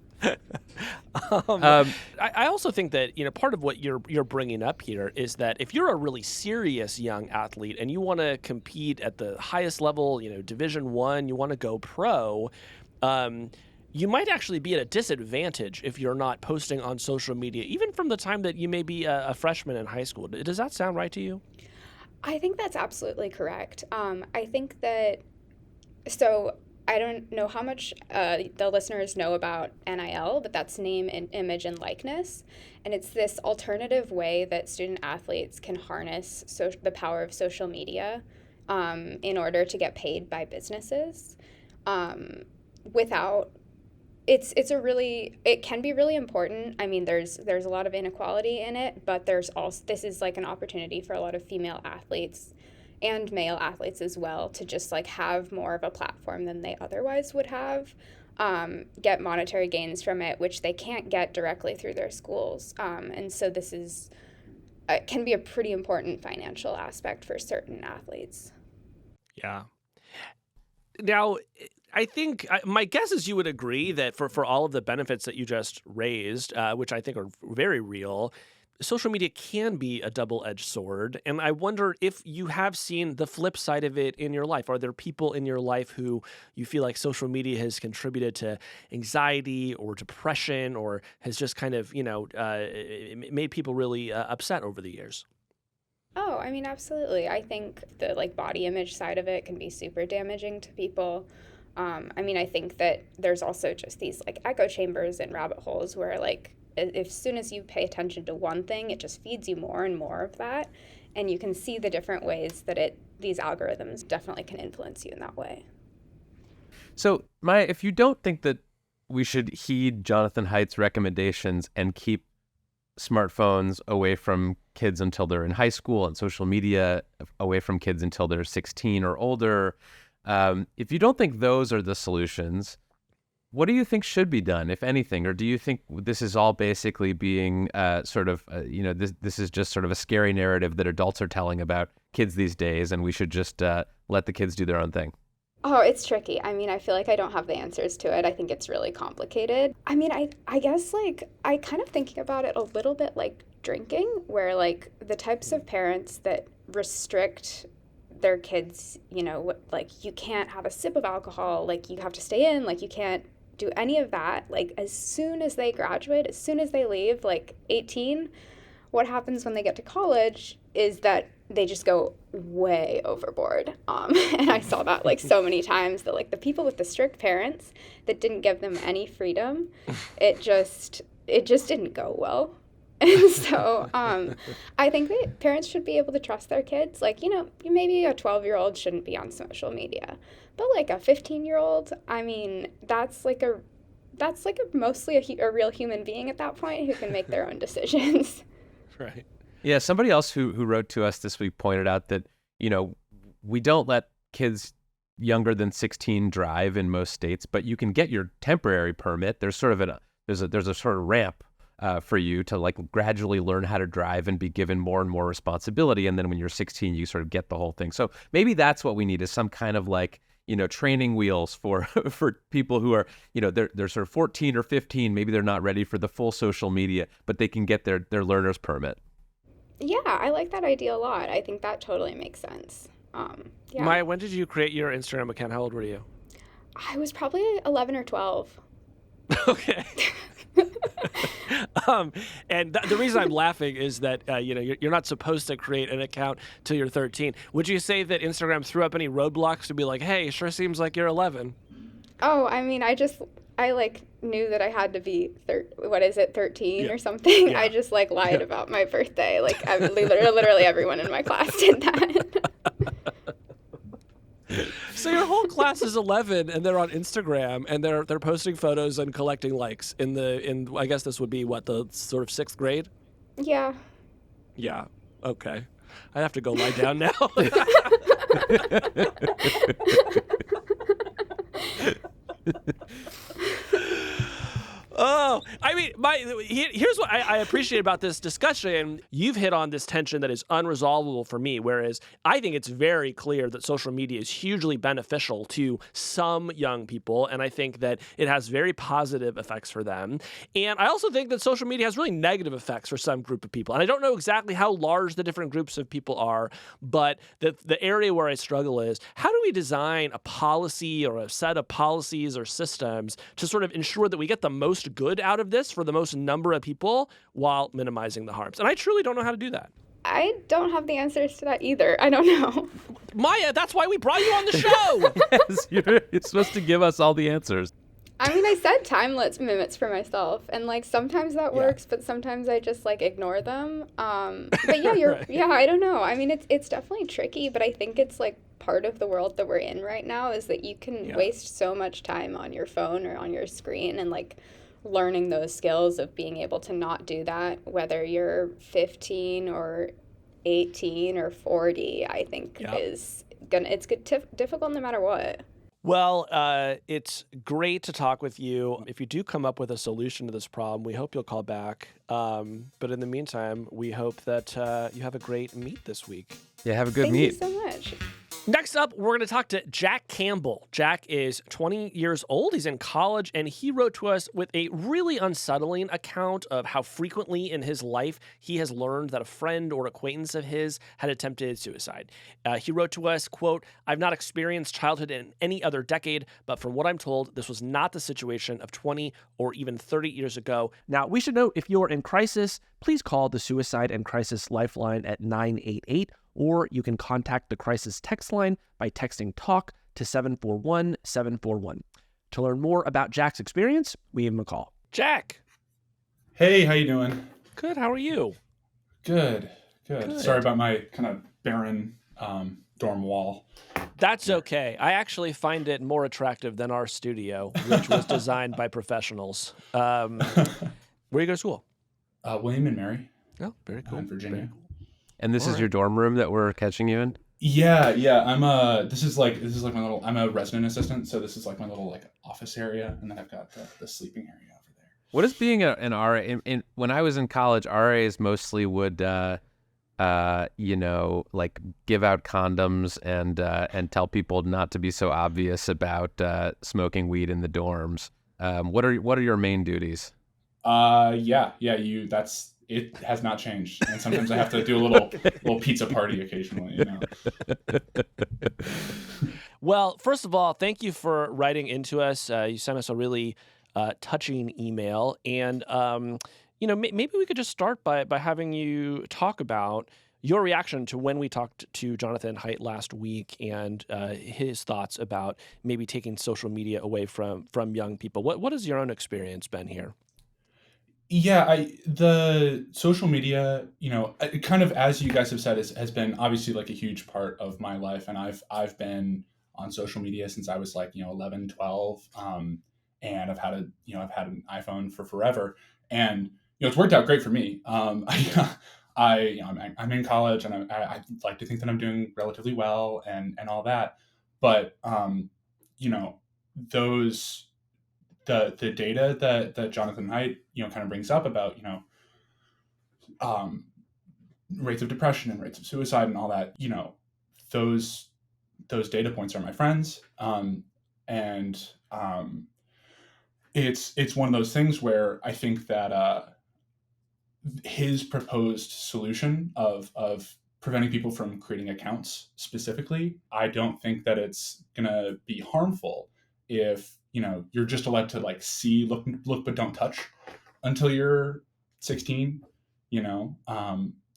I also think that, you know, part of what you're bringing up here is that if you're a really serious young athlete and you want to compete at the highest level, you know, Division I, you want to go pro, you might actually be at a disadvantage if you're not posting on social media, even from the time that you may be a freshman in high school. Does that sound right to you? I think that's absolutely correct. I think that, so I don't know how much the listeners know about NIL, but that's name, and image, and likeness. And it's this alternative way that student athletes can harness the power of social media in order to get paid by businesses without. It can be really important. I mean, there's a lot of inequality in it, but this is like an opportunity for a lot of female athletes and male athletes as well to just like have more of a platform than they otherwise would have, get monetary gains from it, which they can't get directly through their schools. And so this can be a pretty important financial aspect for certain athletes. Yeah. Now, I think my guess is you would agree that for all of the benefits that you just raised, which I think are very real, social media can be a double-edged sword. And I wonder if you have seen the flip side of it in your life. Are there people in your life who you feel like social media has contributed to anxiety or depression, or has just kind of, you know, made people really upset over the years? Oh, I mean, absolutely. I think the like body image side of it can be super damaging to people. I mean, I think that there's also just these like echo chambers and rabbit holes where like as soon as you pay attention to one thing, it just feeds you more and more of that. And you can see the different ways that these algorithms definitely can influence you in that way. So, Maya, if you don't think that we should heed Johnathan Haidt's recommendations and keep smartphones away from kids until they're in high school and social media away from kids until they're 16 or older, if you don't think those are the solutions, what do you think should be done, if anything? Or do you think this is all basically being this is just sort of a scary narrative that adults are telling about kids these days, and we should just let the kids do their own thing? Oh, it's tricky. I mean, I feel like I don't have the answers to it. I think it's really complicated. I mean, I guess like I kind of thinking about it a little bit like drinking, where like the types of parents that restrict their kids, you know, like you can't have a sip of alcohol, like you have to stay in, like you can't do any of that. Like as soon as they graduate, as soon as they leave, like 18, what happens when they get to college is that they just go way overboard. And I saw that like so many times that like the people with the strict parents that didn't give them any freedom, it just didn't go well. And so I think that parents should be able to trust their kids. Like, you know, maybe a 12-year-old shouldn't be on social media, but like a 15-year-old, I mean, that's mostly a real human being at that point who can make their own decisions. Right. Yeah, somebody else who wrote to us this week pointed out that, we don't let kids younger than 16 drive in most states, but you can get your temporary permit. There's sort of there's a sort of ramp for you to like gradually learn how to drive and be given more and more responsibility. And then when you're 16, you sort of get the whole thing. So maybe that's what we need, is some kind of like, training wheels for for people who are, they're sort of 14 or 15. Maybe they're not ready for the full social media, but they can get their learner's permit. Yeah, I like that idea a lot. I think that totally makes sense. Yeah. Maya, when did you create your Instagram account? How old were you? I was probably 11 or 12. Okay. And the reason I'm laughing is that you're not supposed to create an account till you're 13. Would you say that Instagram threw up any roadblocks to be like, hey, sure seems like you're 11? Oh, I mean, I knew that I had to be 13 or something. Yeah. I just lied about my birthday. Literally everyone in my class did that. So your whole class is 11, and they're on Instagram, and they're posting photos and collecting likes in I guess this would be the sort of 6th grade. Yeah. Yeah. Okay. I have to go lie down now. Oh, I mean, here's what I appreciate about this discussion. You've hit on this tension that is unresolvable for me, whereas I think it's very clear that social media is hugely beneficial to some young people, and I think that it has very positive effects for them. And I also think that social media has really negative effects for some group of people. And I don't know exactly how large the different groups of people are, but the area where I struggle is, how do we design a policy or a set of policies or systems to sort of ensure that we get the most good out of this for the most number of people while minimizing the harms? And I truly don't know how to do that. I don't have the answers to that either. I don't know. Maya, that's why we brought you on the show. Yes, you're supposed to give us all the answers. I mean, I set time limits for myself, and sometimes that works, but sometimes I just ignore them. But yeah, Right. yeah, I don't know. I mean, it's definitely tricky, but I think it's part of the world that we're in right now is that you can waste so much time on your phone or on your screen, and learning those skills of being able to not do that, whether you're 15 or 18 or 40, I think it's difficult no matter what. Well, it's great to talk with you. If you do come up with a solution to this problem, we hope you'll call back. But in the meantime, we hope that you have a great meet this week. Yeah, have a good meet. Thank you so much. Next up, we're going to talk to Jack Campbell. Jack is 20 years old. He's in college, and he wrote to us with a really unsettling account of how frequently in his life he has learned that a friend or acquaintance of his had attempted suicide. He wrote to us, quote, "I've not experienced childhood in any other decade, but from what I'm told, this was not the situation of 20 or even 30 years ago." Now, we should note, if you're in crisis, please call the Suicide and Crisis Lifeline at 988, or you can contact the crisis text line by texting TALK to 741-741. To learn more about Jack's experience, we give him a call. Jack. Hey, how you doing? Good, how are you? Good. Sorry about my kind of barren dorm wall. That's okay. I actually find it more attractive than our studio, which was designed by professionals. Where do you go to school? William and Mary. Oh, very cool. In Virginia. Very cool. And this is your dorm room that we're catching you in? Yeah. This is my little. I'm a resident assistant, so this is my little office area, and then I've got the sleeping area over there. What is being an RA? When I was in college, RAs mostly would, give out condoms and tell people not to be so obvious about smoking weed in the dorms. What are your main duties? It has not changed, and sometimes I have to do a little pizza party occasionally. Well, first of all, thank you for writing into us. You sent us a really touching email, and maybe we could just start by having you talk about your reaction to when we talked to Johnathan Haidt last week and his thoughts about maybe taking social media away from young people. What has your own experience been here? Yeah, the social media, kind of as you guys have said, has been obviously a huge part of my life, and I've been on social media since I was 11, 12, and I've had an iPhone for forever, and it's worked out great for me. I'm in college, and I like to think that I'm doing relatively well and all that. But those the data that Johnathan Haidt kind of brings up about um, rates of depression and rates of suicide and all that, those data points are my friends, and it's one of those things where I think that his proposed solution of preventing people from creating accounts specifically, I don't think that it's gonna be harmful if you're just allowed to like see, look but don't touch until you're 16,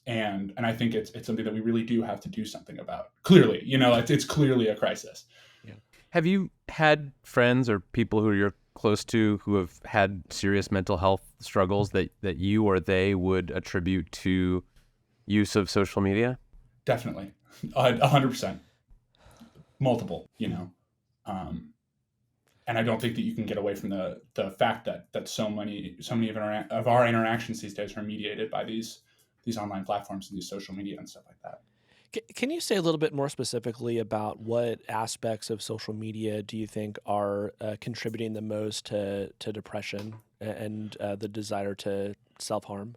and I think it's something that we really do have to do something about. Clearly, it's clearly a crisis. Yeah. Have you had friends or people who you're close to who have had serious mental health struggles that you or they would attribute to use of social media? Definitely, 100%, multiple. And I don't think that you can get away from the fact that so many of our interactions these days are mediated by these online platforms and these social media and stuff like that. Can you say a little bit more specifically about what aspects of social media do you think are contributing the most to depression and the desire to self-harm?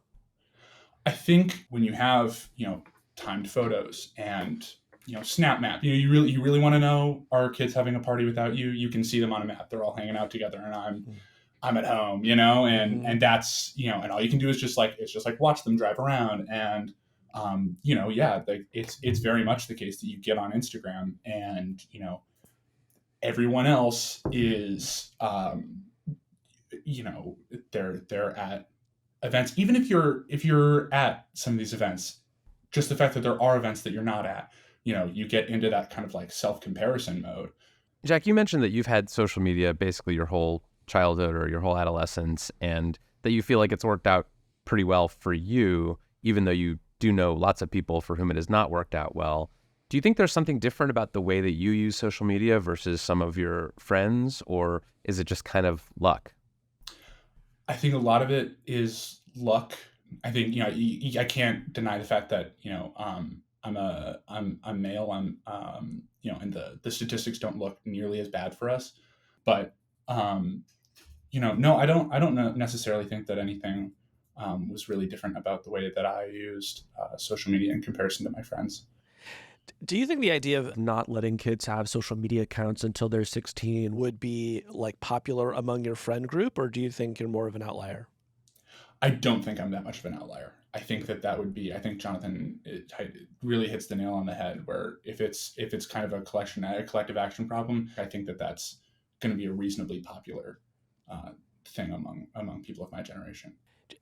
I think when you have, timed photos and, snap map, you really want to know, are kids having a party without you? You can see them on a map. They're all hanging out together, and I'm at home, and that's, and all you can do is just like watch them drive around. And it's very much the case that you get on Instagram and, everyone else is, they're at events. Even if you're at some of these events, just the fact that there are events that you're not at, you get into that kind of like self-comparison mode. Jack, you mentioned that you've had social media basically your whole childhood or your whole adolescence, and that you feel like it's worked out pretty well for you, even though you do know lots of people for whom it has not worked out well. Do you think there's something different about the way that you use social media versus some of your friends, or is it just kind of luck? I think a lot of it is luck. I think I can't deny the fact that I'm male. And the statistics don't look nearly as bad for us. But no, I don't necessarily think that anything was really different about the way that I used social media in comparison to my friends. Do you think the idea of not letting kids have social media accounts until they're 16 would be like popular among your friend group, or do you think you're more of an outlier? I don't think I'm that much of an outlier. I think that would be, I think Johnathan really hits the nail on the head, where if it's kind of a collective action problem, I think that's going to be a reasonably popular thing among people of my generation.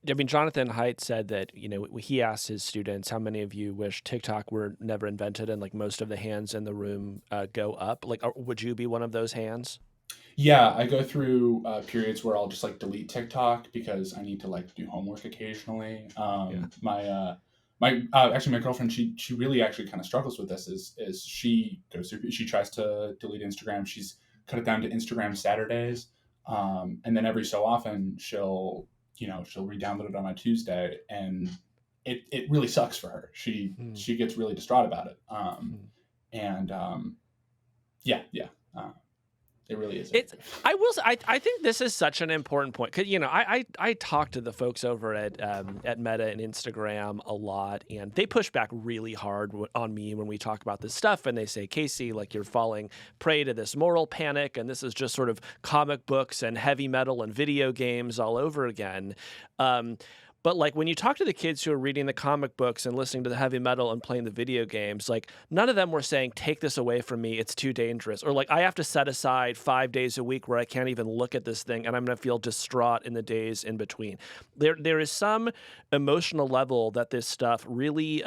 I mean, Johnathan Haidt said that, he asked his students, how many of you wish TikTok were never invented? And like most of the hands in the room go up. Like, would you be one of those hands? Yeah, I go through periods where I'll just like delete TikTok because I need to like do homework occasionally. My girlfriend, she really actually kind of struggles with this. Is she tries to delete Instagram. She's cut it down to Instagram Saturdays, and then every so often she'll re-download it on a Tuesday, and it really sucks for her. She gets really distraught about it. It really is. I think this is such an important point because I talk to the folks over at Meta and Instagram a lot, and they push back really hard on me when we talk about this stuff, and they say, Casey, like you're falling prey to this moral panic, and this is just sort of comic books and heavy metal and video games all over again. But like when you talk to the kids who are reading the comic books and listening to the heavy metal and playing the video games, like none of them were saying, take this away from me, it's too dangerous. Or like I have to set aside 5 days a week where I can't even look at this thing and I'm going to feel distraught in the days in between. There is some emotional level that this stuff really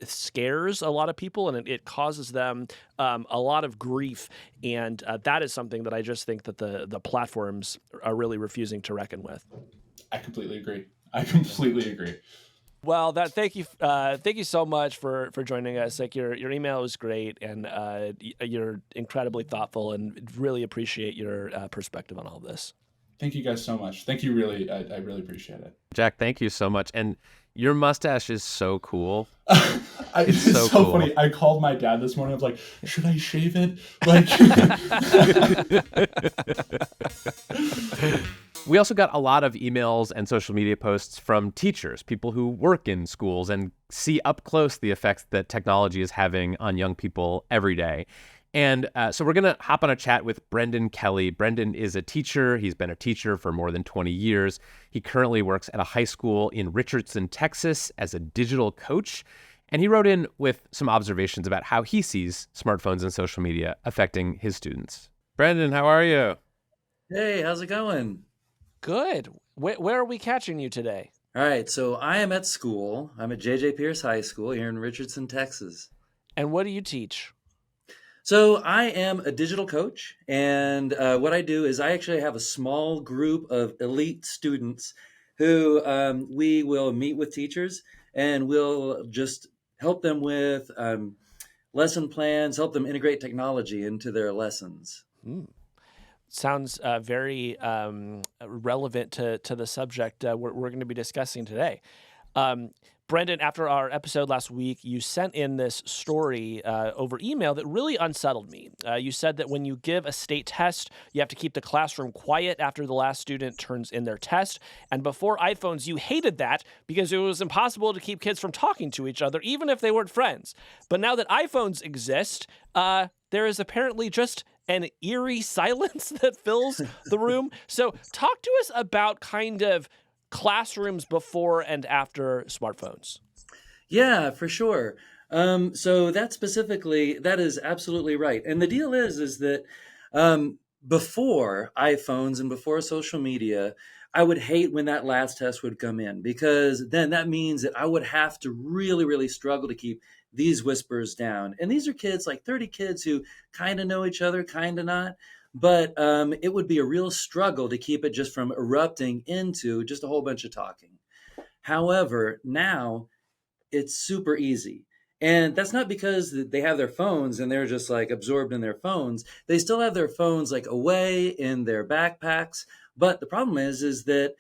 scares a lot of people, and it causes them a lot of grief. And that is something that I just think that the platforms are really refusing to reckon with. I completely agree. Well, thank you so much for joining us. Like your email was great, and you're incredibly thoughtful, and really appreciate your perspective on all of this. Thank you guys so much. Thank you, really. I really appreciate it. Jack, thank you so much. And your mustache is so cool. It's so cool. funny. I called my dad this morning. I was like, should I shave it? Like, we also got a lot of emails and social media posts from teachers, people who work in schools and see up close the effects that technology is having on young people every day. And so we're going to hop on a chat with Brendan Kelley. Brendan is a teacher. He's been a teacher for more than 20 years. He currently works at a high school in Richardson, Texas as a digital coach. And he wrote in with some observations about how he sees smartphones and social media affecting his students. Brendan, how are you? Hey, how's it going? Good. Where are we catching you today? All right, so I am at school. I'm at J.J. Pierce High School here in Richardson, Texas. And what do you teach? So I am a digital coach, and what I do is I actually have a small group of elite students who we will meet with teachers, and we'll just help them with lesson plans, help them integrate technology into their lessons. Sounds very relevant to the subject we're going to be discussing today. Brendan, after our episode last week, you sent in this story over email that really unsettled me. You said that when you give a state test, you have to keep the classroom quiet after the last student turns in their test. And before iPhones, you hated that because it was impossible to keep kids from talking to each other, even if they weren't friends. But now that iPhones exist, there is apparently just an eerie silence that fills the room. So talk to us about kind of classrooms before and after smartphones. Yeah, for sure. So that is absolutely right. And the deal is that before iPhones and before social media, I would hate when that last test would come in, because then that means that I would have to really, really struggle to keep these whispers down. And these are kids, like 30 kids who kind of know each other, kind of not. But it would be a real struggle to keep it just from erupting into just a whole bunch of talking. However, now it's super easy. And that's not because they have their phones and they're just like absorbed in their phones. They still have their phones like away in their backpacks. But the problem is that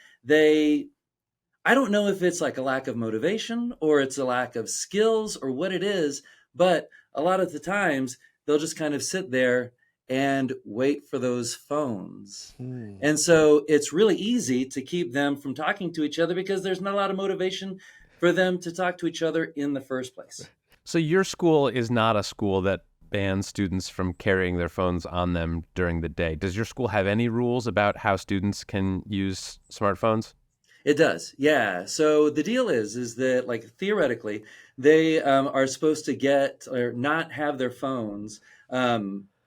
I don't know if it's like a lack of motivation or it's a lack of skills or what it is, but a lot of the times they'll just kind of sit there and wait for those phones. And so it's really easy to keep them from talking to each other because there's not a lot of motivation for them to talk to each other in the first place. So your school is not a school that bans students from carrying their phones on them during the day. Does your school have any rules about how students can use smartphones? It does, yeah. So the deal is that, like, theoretically, they are supposed to get or not have their phones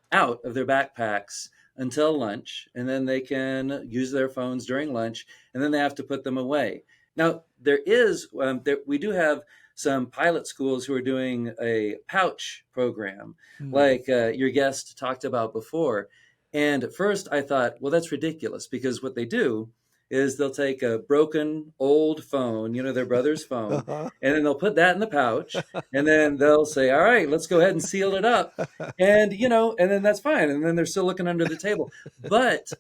out of their backpacks until lunch, and then they can use their phones during lunch, and then they have to put them away. Now, we do have some pilot schools who are doing a pouch program, like your guest talked about before. And at first I thought, well, that's ridiculous, because what they do is they'll take a broken old phone, their brother's phone, and then they'll put that in the pouch, and then they'll say, all right, let's go ahead and seal it up. And, and then that's fine. And then they're still looking under the table. But,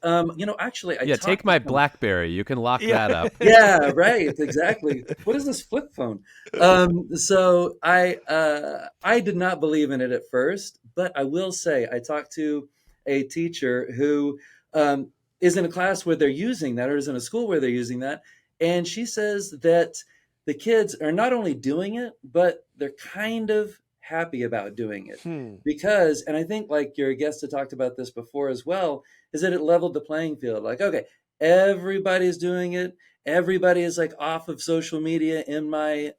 actually, take my BlackBerry. You can lock that up. Yeah, right. Exactly. What is this flip phone? So I did not believe in it at first, but I will say I talked to a teacher who, is in a class where they're using that, or is in a school where they're using that. And she says that the kids are not only doing it, but they're kind of happy about doing it. Because, and I think like your guest had talked about this before as well, is that it leveled the playing field. Like, okay, everybody's doing it. Everybody is like off of social media in my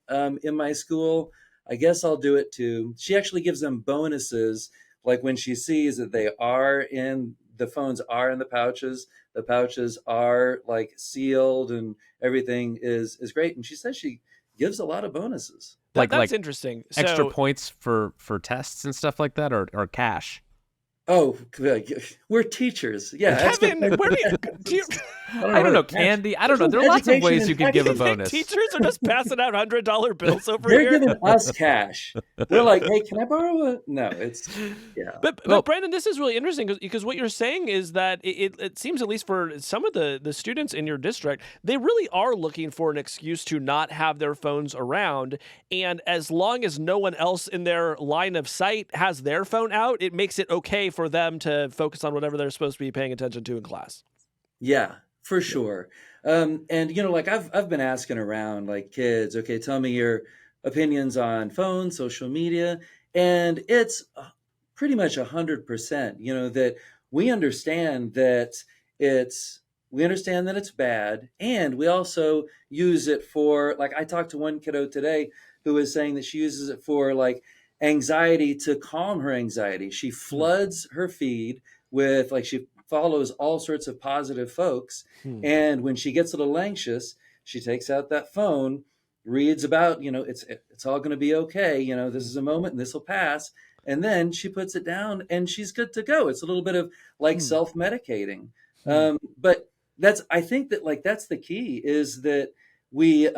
school. I guess I'll do it too. She actually gives them bonuses, like when she sees that the phones are in the pouches are like sealed, and everything is great. And she says she gives a lot of bonuses. That's interesting. Extra points for tests and stuff like that, or cash? Oh, we're teachers. Yeah. Kevin, where do you I don't know, candy. I don't know. There are lots of ways you can give a bonus. Teachers are just passing out $100 bills over They're here. giving us cash. They're like, hey, can I borrow a? No, it's yeah. But Brandon, this is really interesting because what you're saying is that it seems, at least for some of the students in your district, they really are looking for an excuse to not have their phones around. And as long as no one else in their line of sight has their phone out, it makes it okay for them to focus on whatever they're supposed to be paying attention to in class. Yeah, for sure. And like I've been asking around, like, kids, okay, tell me your opinions on phones, social media, and it's pretty much 100%. That we understand that it's bad, and we also use it for, like, I talked to one kiddo today who was saying that she uses it for like anxiety, to calm her anxiety. She floods her feed with, like, she follows all sorts of positive folks. And when she gets a little anxious, she takes out that phone, reads about, it's all going to be okay. This is a moment and this will pass. And then she puts it down and she's good to go. It's a little bit of like self-medicating. But I think that, like, that's the key, is that we,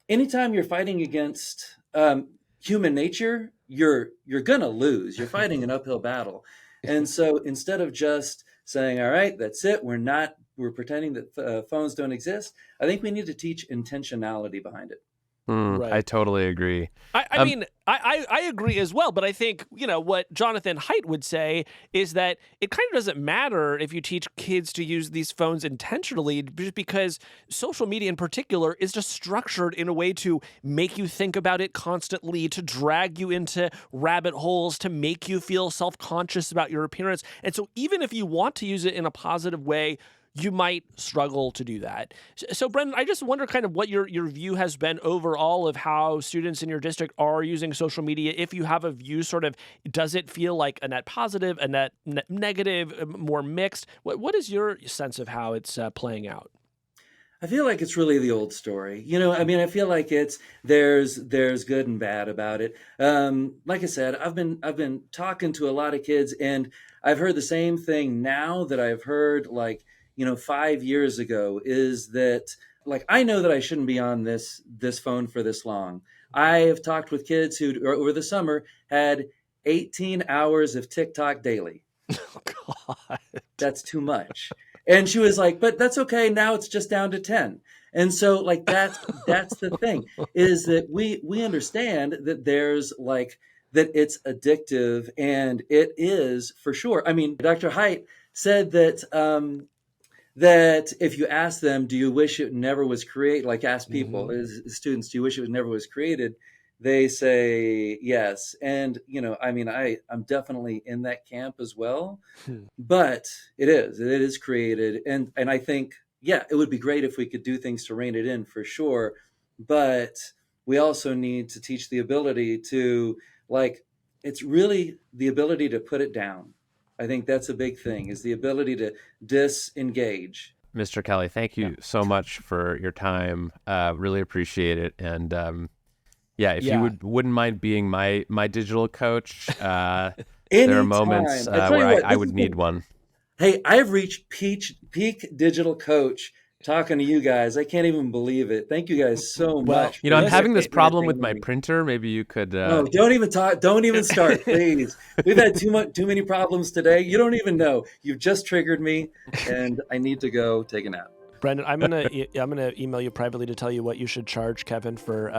anytime you're fighting against human nature, you're going to lose. You're fighting an uphill battle. And so instead of just saying, all right, that's it, we're pretending that phones don't exist, I think we need to teach intentionality behind it. Right. I totally agree. I mean, I agree as well, but I think, what Johnathan Haidt would say is that it kind of doesn't matter if you teach kids to use these phones intentionally, just because social media in particular is just structured in a way to make you think about it constantly, to drag you into rabbit holes, to make you feel self-conscious about your appearance. And so even if you want to use it in a positive way, you might struggle to do that. So, Brendan, I just wonder kind of what your view has been overall of how students in your district are using social media. If you have a view, sort of, does it feel like a net positive, a net negative, more mixed? What is your sense of how it's playing out? I feel like it's really the old story. I feel like there's good and bad about it. Like I said, I've been talking to a lot of kids, and I've heard the same thing now that I've heard, like, 5 years ago, is that, like, I know that I shouldn't be on this phone for this long. I have talked with kids who, over the summer, had 18 hours of TikTok daily. Oh, God. That's too much. And she was like, but that's okay. Now it's just down to 10. And so, like, that's the thing, is that we understand that there's, like, that it's addictive, and it is, for sure. I mean, Dr. Haidt said that, that if you ask them, do you wish it never was created? Like, ask people, as students, do you wish it never was created? They say yes. And, I'm definitely in that camp as well, but it is created. And I think, yeah, it would be great if we could do things to rein it in, for sure. But we also need to teach the ability to, like, it's really the ability to put it down. I think that's a big thing, is the ability to disengage. Mr. Kelley, thank you so much for your time. Really appreciate it. And if you wouldn't mind being my digital coach, there are moments where I would need one. Hey, I've reached peak digital coach talking to you guys. I can't even believe it. Thank you guys so much. I'm having this problem with my printer. Maybe you could. Oh, don't even talk. Don't even start, please. We've had too many problems today. You don't even know. You've just triggered me, and I need to go take a nap. Brendan, I'm gonna email you privately to tell you what you should charge Kevin for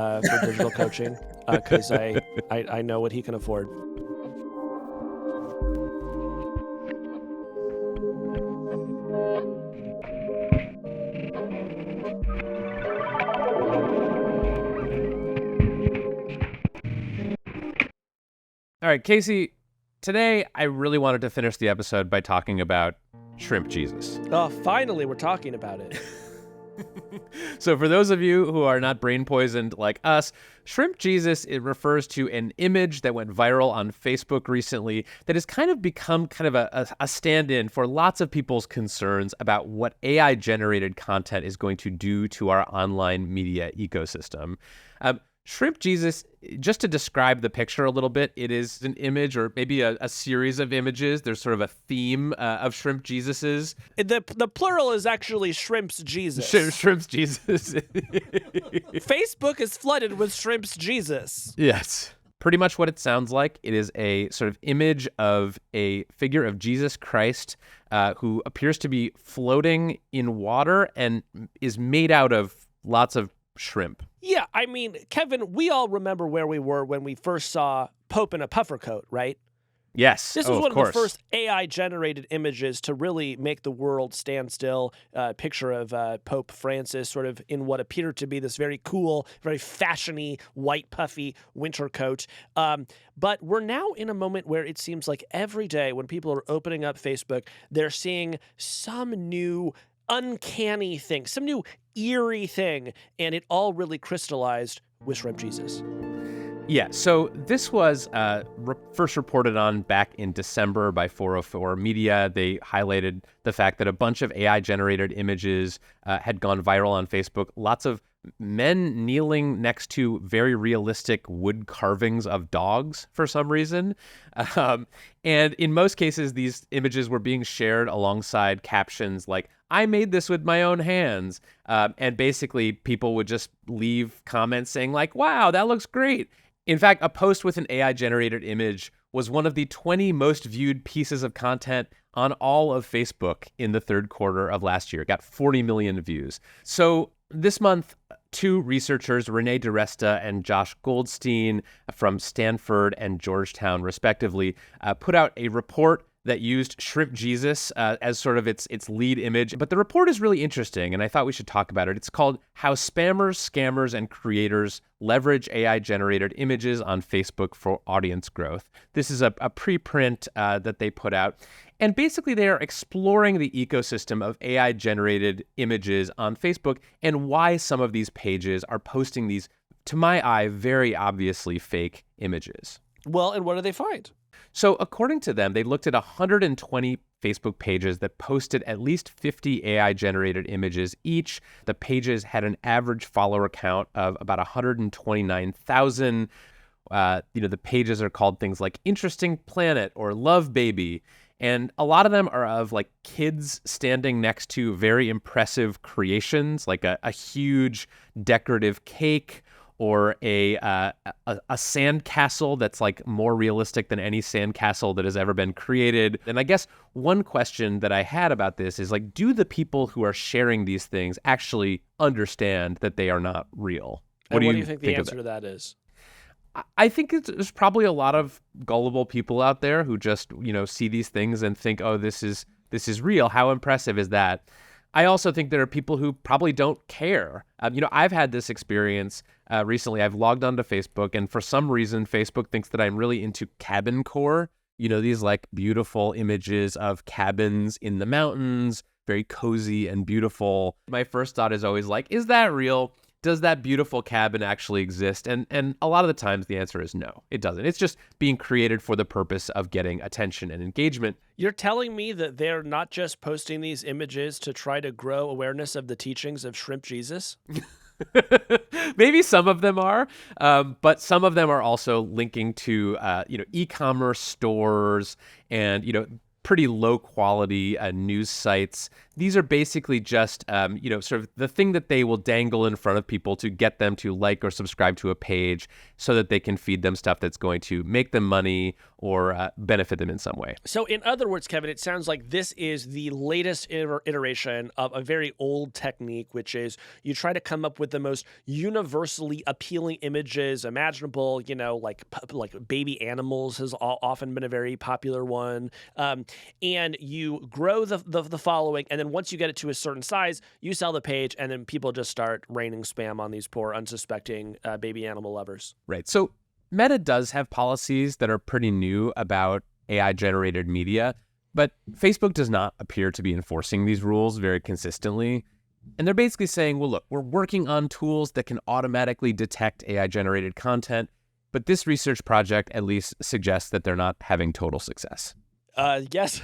digital coaching, because I know what he can afford. All right, Casey, today I really wanted to finish the episode by talking about Shrimp Jesus. Oh, finally, we're talking about it. So for those of you who are not brain poisoned like us, Shrimp Jesus, it refers to an image that went viral on Facebook recently that has kind of become kind of a stand-in for lots of people's concerns about what AI-generated content is going to do to our online media ecosystem. Shrimp Jesus, just to describe the picture a little bit, it is an image or maybe a series of images. There's sort of a theme of Shrimp Jesuses. The plural is actually Shrimps Jesus. Shrimps Jesus. Facebook is flooded with Shrimps Jesus. Yes. Pretty much what it sounds like. It is a sort of image of a figure of Jesus Christ who appears to be floating in water and is made out of lots of shrimp. Yeah, I mean, Kevin, we all remember where we were when we first saw Pope in a puffer coat, right? Yes. This was one of course. of the first AI-generated images to really make the world stand still. Picture of Pope Francis sort of in what appeared to be this very cool, very fashiony, white, puffy winter coat. But we're now in a moment where it seems like every day when people are opening up Facebook, they're seeing some new uncanny thing, some new eerie thing, and it all really crystallized with Shrimp Jesus. Yeah, so this was first reported on back in December by 404 Media. They highlighted the fact that a bunch of AI-generated images had gone viral on Facebook. Lots of men kneeling next to very realistic wood carvings of dogs for some reason. And in most cases, these images were being shared alongside captions like, "I made this with my own hands." And basically, people would just leave comments saying like, "Wow, that looks great." In fact, a post with an AI-generated image was one of the 20 most viewed pieces of content on all of Facebook in the third quarter of last year. It got 40 million views. So this month, two researchers, Renee DiResta and Josh Goldstein from Stanford and Georgetown, respectively, put out a report that used Shrimp Jesus as sort of its lead image. But the report is really interesting, and I thought we should talk about it. It's called How Spammers, Scammers, and Creators Leverage AI-Generated Images on Facebook for Audience Growth. This is a preprint that they put out. And basically, they are exploring the ecosystem of AI-generated images on Facebook and why some of these pages are posting these, to my eye, very obviously fake images. Well, and what do they find? So according to them, they looked at 120 Facebook pages that posted at least 50 AI-generated images each. The pages had an average follower count of about 129,000. The pages are called things like Interesting Planet or Love Baby. And a lot of them are of like kids standing next to very impressive creations, like a huge decorative cake or a sandcastle that's like more realistic than any sandcastle that has ever been created. And I guess one question that I had about this is like, do the people who are sharing these things actually understand that they are not real? What do you think the answer to that is? I think there's probably a lot of gullible people out there who just, see these things and think, oh, this is real. How impressive is that? I also think there are people who probably don't care. I've had this experience recently. I've logged onto Facebook, and for some reason, Facebook thinks that I'm really into cabin core. These like beautiful images of cabins in the mountains, very cozy and beautiful. My first thought is always like, is that real? Does that beautiful cabin actually exist? And a lot of the times the answer is no, it doesn't. It's just being created for the purpose of getting attention and engagement. You're telling me that they're not just posting these images to try to grow awareness of the teachings of Shrimp Jesus? Maybe some of them are, but some of them are also linking to, e-commerce stores and, pretty low quality news sites. These are basically just, sort of the thing that they will dangle in front of people to get them to like or subscribe to a page so that they can feed them stuff that's going to make them money or benefit them in some way. So in other words, Kevin, it sounds like this is the latest iteration of a very old technique, which is you try to come up with the most universally appealing images imaginable, like baby animals has often been a very popular one. And you grow the following, and then once you get it to a certain size, you sell the page, and then people just start raining spam on these poor, unsuspecting baby animal lovers. Right. So Meta does have policies that are pretty new about AI-generated media, but Facebook does not appear to be enforcing these rules very consistently. And they're basically saying, well, look, we're working on tools that can automatically detect AI-generated content, but this research project at least suggests that they're not having total success. Yes,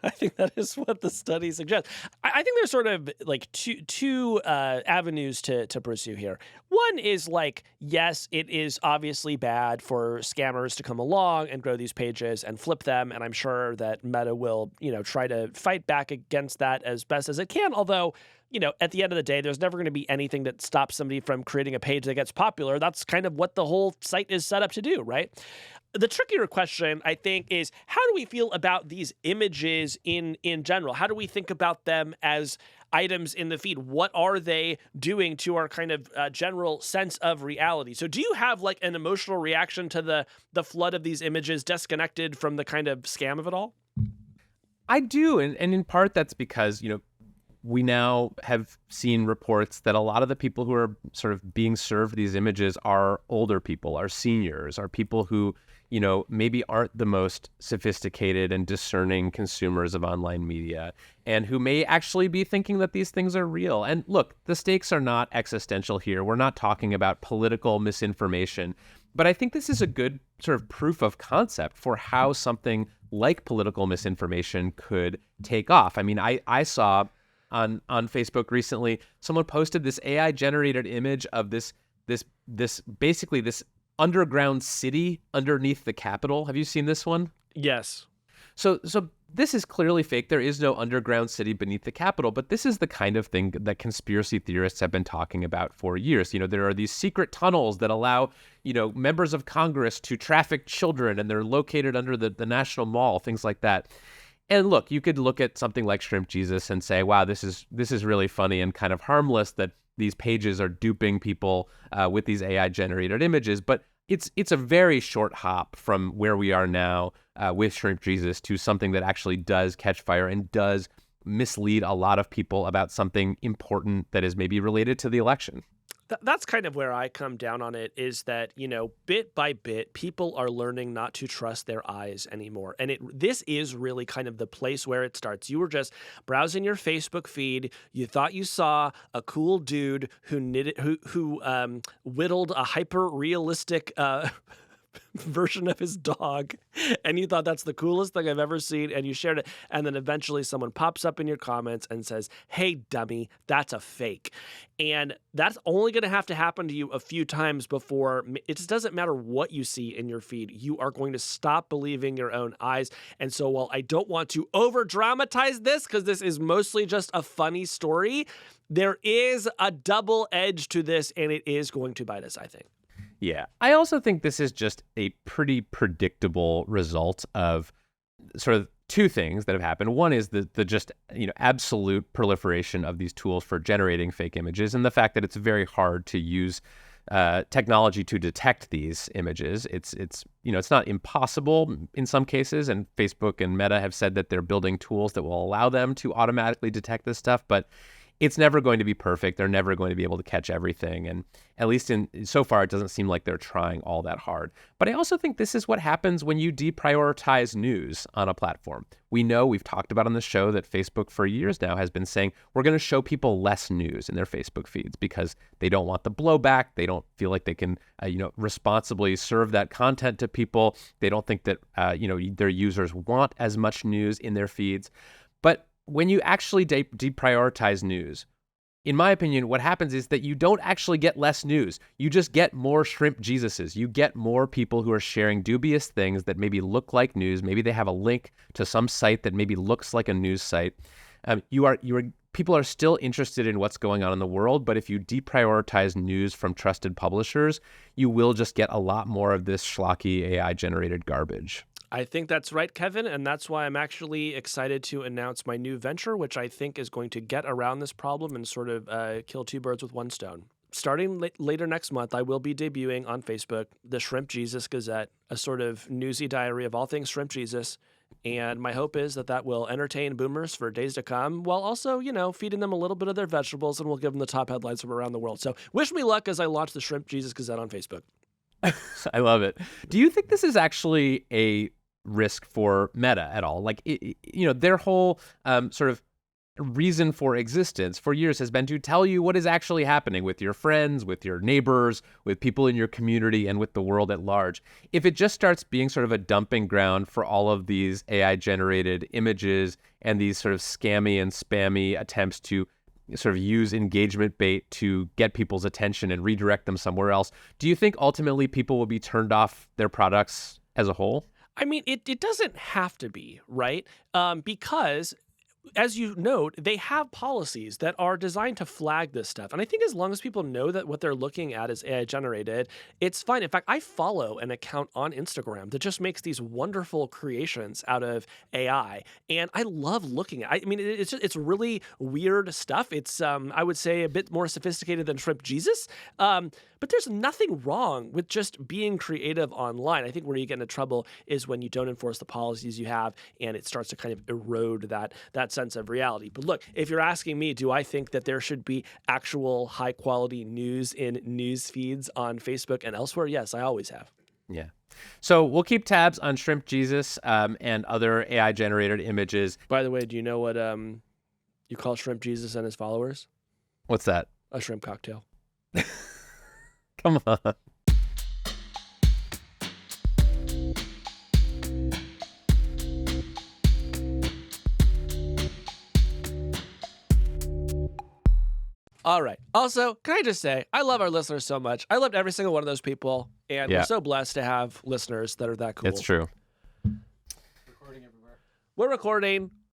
I think that is what the study suggests. I think there's sort of like two avenues to pursue here. One is like, yes, it is obviously bad for scammers to come along and grow these pages and flip them, and I'm sure that Meta will, try to fight back against that as best as it can. Although, at the end of the day, there's never going to be anything that stops somebody from creating a page that gets popular. That's kind of what the whole site is set up to do, right? The trickier question, I think, is how do we feel about these images in general? How do we think about them as items in the feed? What are they doing to our kind of general sense of reality? So do you have like an emotional reaction to the flood of these images disconnected from the kind of scam of it all? I do. And in part, that's because, we now have seen reports that a lot of the people who are sort of being served these images are older people, are seniors, are people who, maybe aren't the most sophisticated and discerning consumers of online media, and who may actually be thinking that these things are real. And look, the stakes are not existential here. We're not talking about political misinformation, but I think this is a good sort of proof of concept for how something like political misinformation could take off. I mean, I saw on Facebook recently, someone posted this AI generated image of this basically this underground city underneath the Capitol. Have you seen this one? Yes. So this is clearly fake. There is no underground city beneath the Capitol, but this is the kind of thing that conspiracy theorists have been talking about for years. There are these secret tunnels that allow, members of Congress to traffic children, and they're located under the National Mall, things like that. And look, you could look at something like Shrimp Jesus and say, wow, this is really funny and kind of harmless that these pages are duping people with these AI-generated images. But it's a very short hop from where we are now with Shrimp Jesus to something that actually does catch fire and does mislead a lot of people about something important that is maybe related to the election. That's kind of where I come down on it, is that, bit by bit, people are learning not to trust their eyes anymore. And this is really kind of the place where it starts. You were just browsing your Facebook feed. You thought you saw a cool dude who whittled a hyper realistic version of his dog, and you thought that's the coolest thing I've ever seen, and you shared it, and then eventually someone pops up in your comments and says, hey dummy, that's a fake. And that's only going to have to happen to you a few times before it just doesn't matter what you see in your feed. You are going to stop believing your own eyes. And so while I don't want to over dramatize this, because this is mostly just a funny story, there is a double edge to this, and it is going to bite us, I think. Yeah. I also think this is just a pretty predictable result of sort of two things that have happened. One is the just, absolute proliferation of these tools for generating fake images, and the fact that it's very hard to use technology to detect these images. It's not impossible in some cases, and Facebook and Meta have said that they're building tools that will allow them to automatically detect this stuff, but it's never going to be perfect. They're never going to be able to catch everything. And at least so far, it doesn't seem like they're trying all that hard. But I also think this is what happens when you deprioritize news on a platform. We've talked about on the show that Facebook for years now has been saying, we're going to show people less news in their Facebook feeds because they don't want the blowback. They don't feel like they can, responsibly serve that content to people. They don't think that, their users want as much news in their feeds. But when you actually deprioritize news, in my opinion, what happens is that you don't actually get less news. You just get more Shrimp Jesuses. You get more people who are sharing dubious things that maybe look like news. Maybe they have a link to some site that maybe looks like a news site. People are still interested in what's going on in the world, but if you deprioritize news from trusted publishers, you will just get a lot more of this schlocky AI-generated garbage. I think that's right, Kevin, and that's why I'm actually excited to announce my new venture, which I think is going to get around this problem and sort of kill two birds with one stone. Starting later next month, I will be debuting on Facebook the Shrimp Jesus Gazette, a sort of newsy diary of all things Shrimp Jesus. And my hope is that will entertain boomers for days to come, while also, feeding them a little bit of their vegetables, and we'll give them the top headlines from around the world. So wish me luck as I launch the Shrimp Jesus Gazette on Facebook. I love it. Do you think this is actually a risk for Meta at all? Like, their whole sort of reason for existence for years has been to tell you what is actually happening with your friends, with your neighbors, with people in your community, and with the world at large. If it just starts being sort of a dumping ground for all of these AI-generated images and these sort of scammy and spammy attempts to sort of use engagement bait to get people's attention and redirect them somewhere else, do you think ultimately people will be turned off their products as a whole? I mean, it doesn't have to be, right? Because as you note, they have policies that are designed to flag this stuff. And I think as long as people know that what they're looking at is AI generated, it's fine. In fact, I follow an account on Instagram that just makes these wonderful creations out of AI. And I love looking at it. I mean, it's really weird stuff. It's, I would say, a bit more sophisticated than Shrimp Jesus. But there's nothing wrong with just being creative online. I think where you get into trouble is when you don't enforce the policies you have and it starts to kind of erode that sense of reality. But look, if you're asking me, do I think that there should be actual high quality news in news feeds on Facebook and elsewhere? Yes, I always have. Yeah. So we'll keep tabs on Shrimp Jesus and other AI-generated images. By the way, do you know what you call Shrimp Jesus and his followers? What's that? A shrimp cocktail. Come on. All right. Also, can I just say, I love our listeners so much. I loved every single one of those people, and we're so blessed to have listeners that are that cool. It's true. We're recording.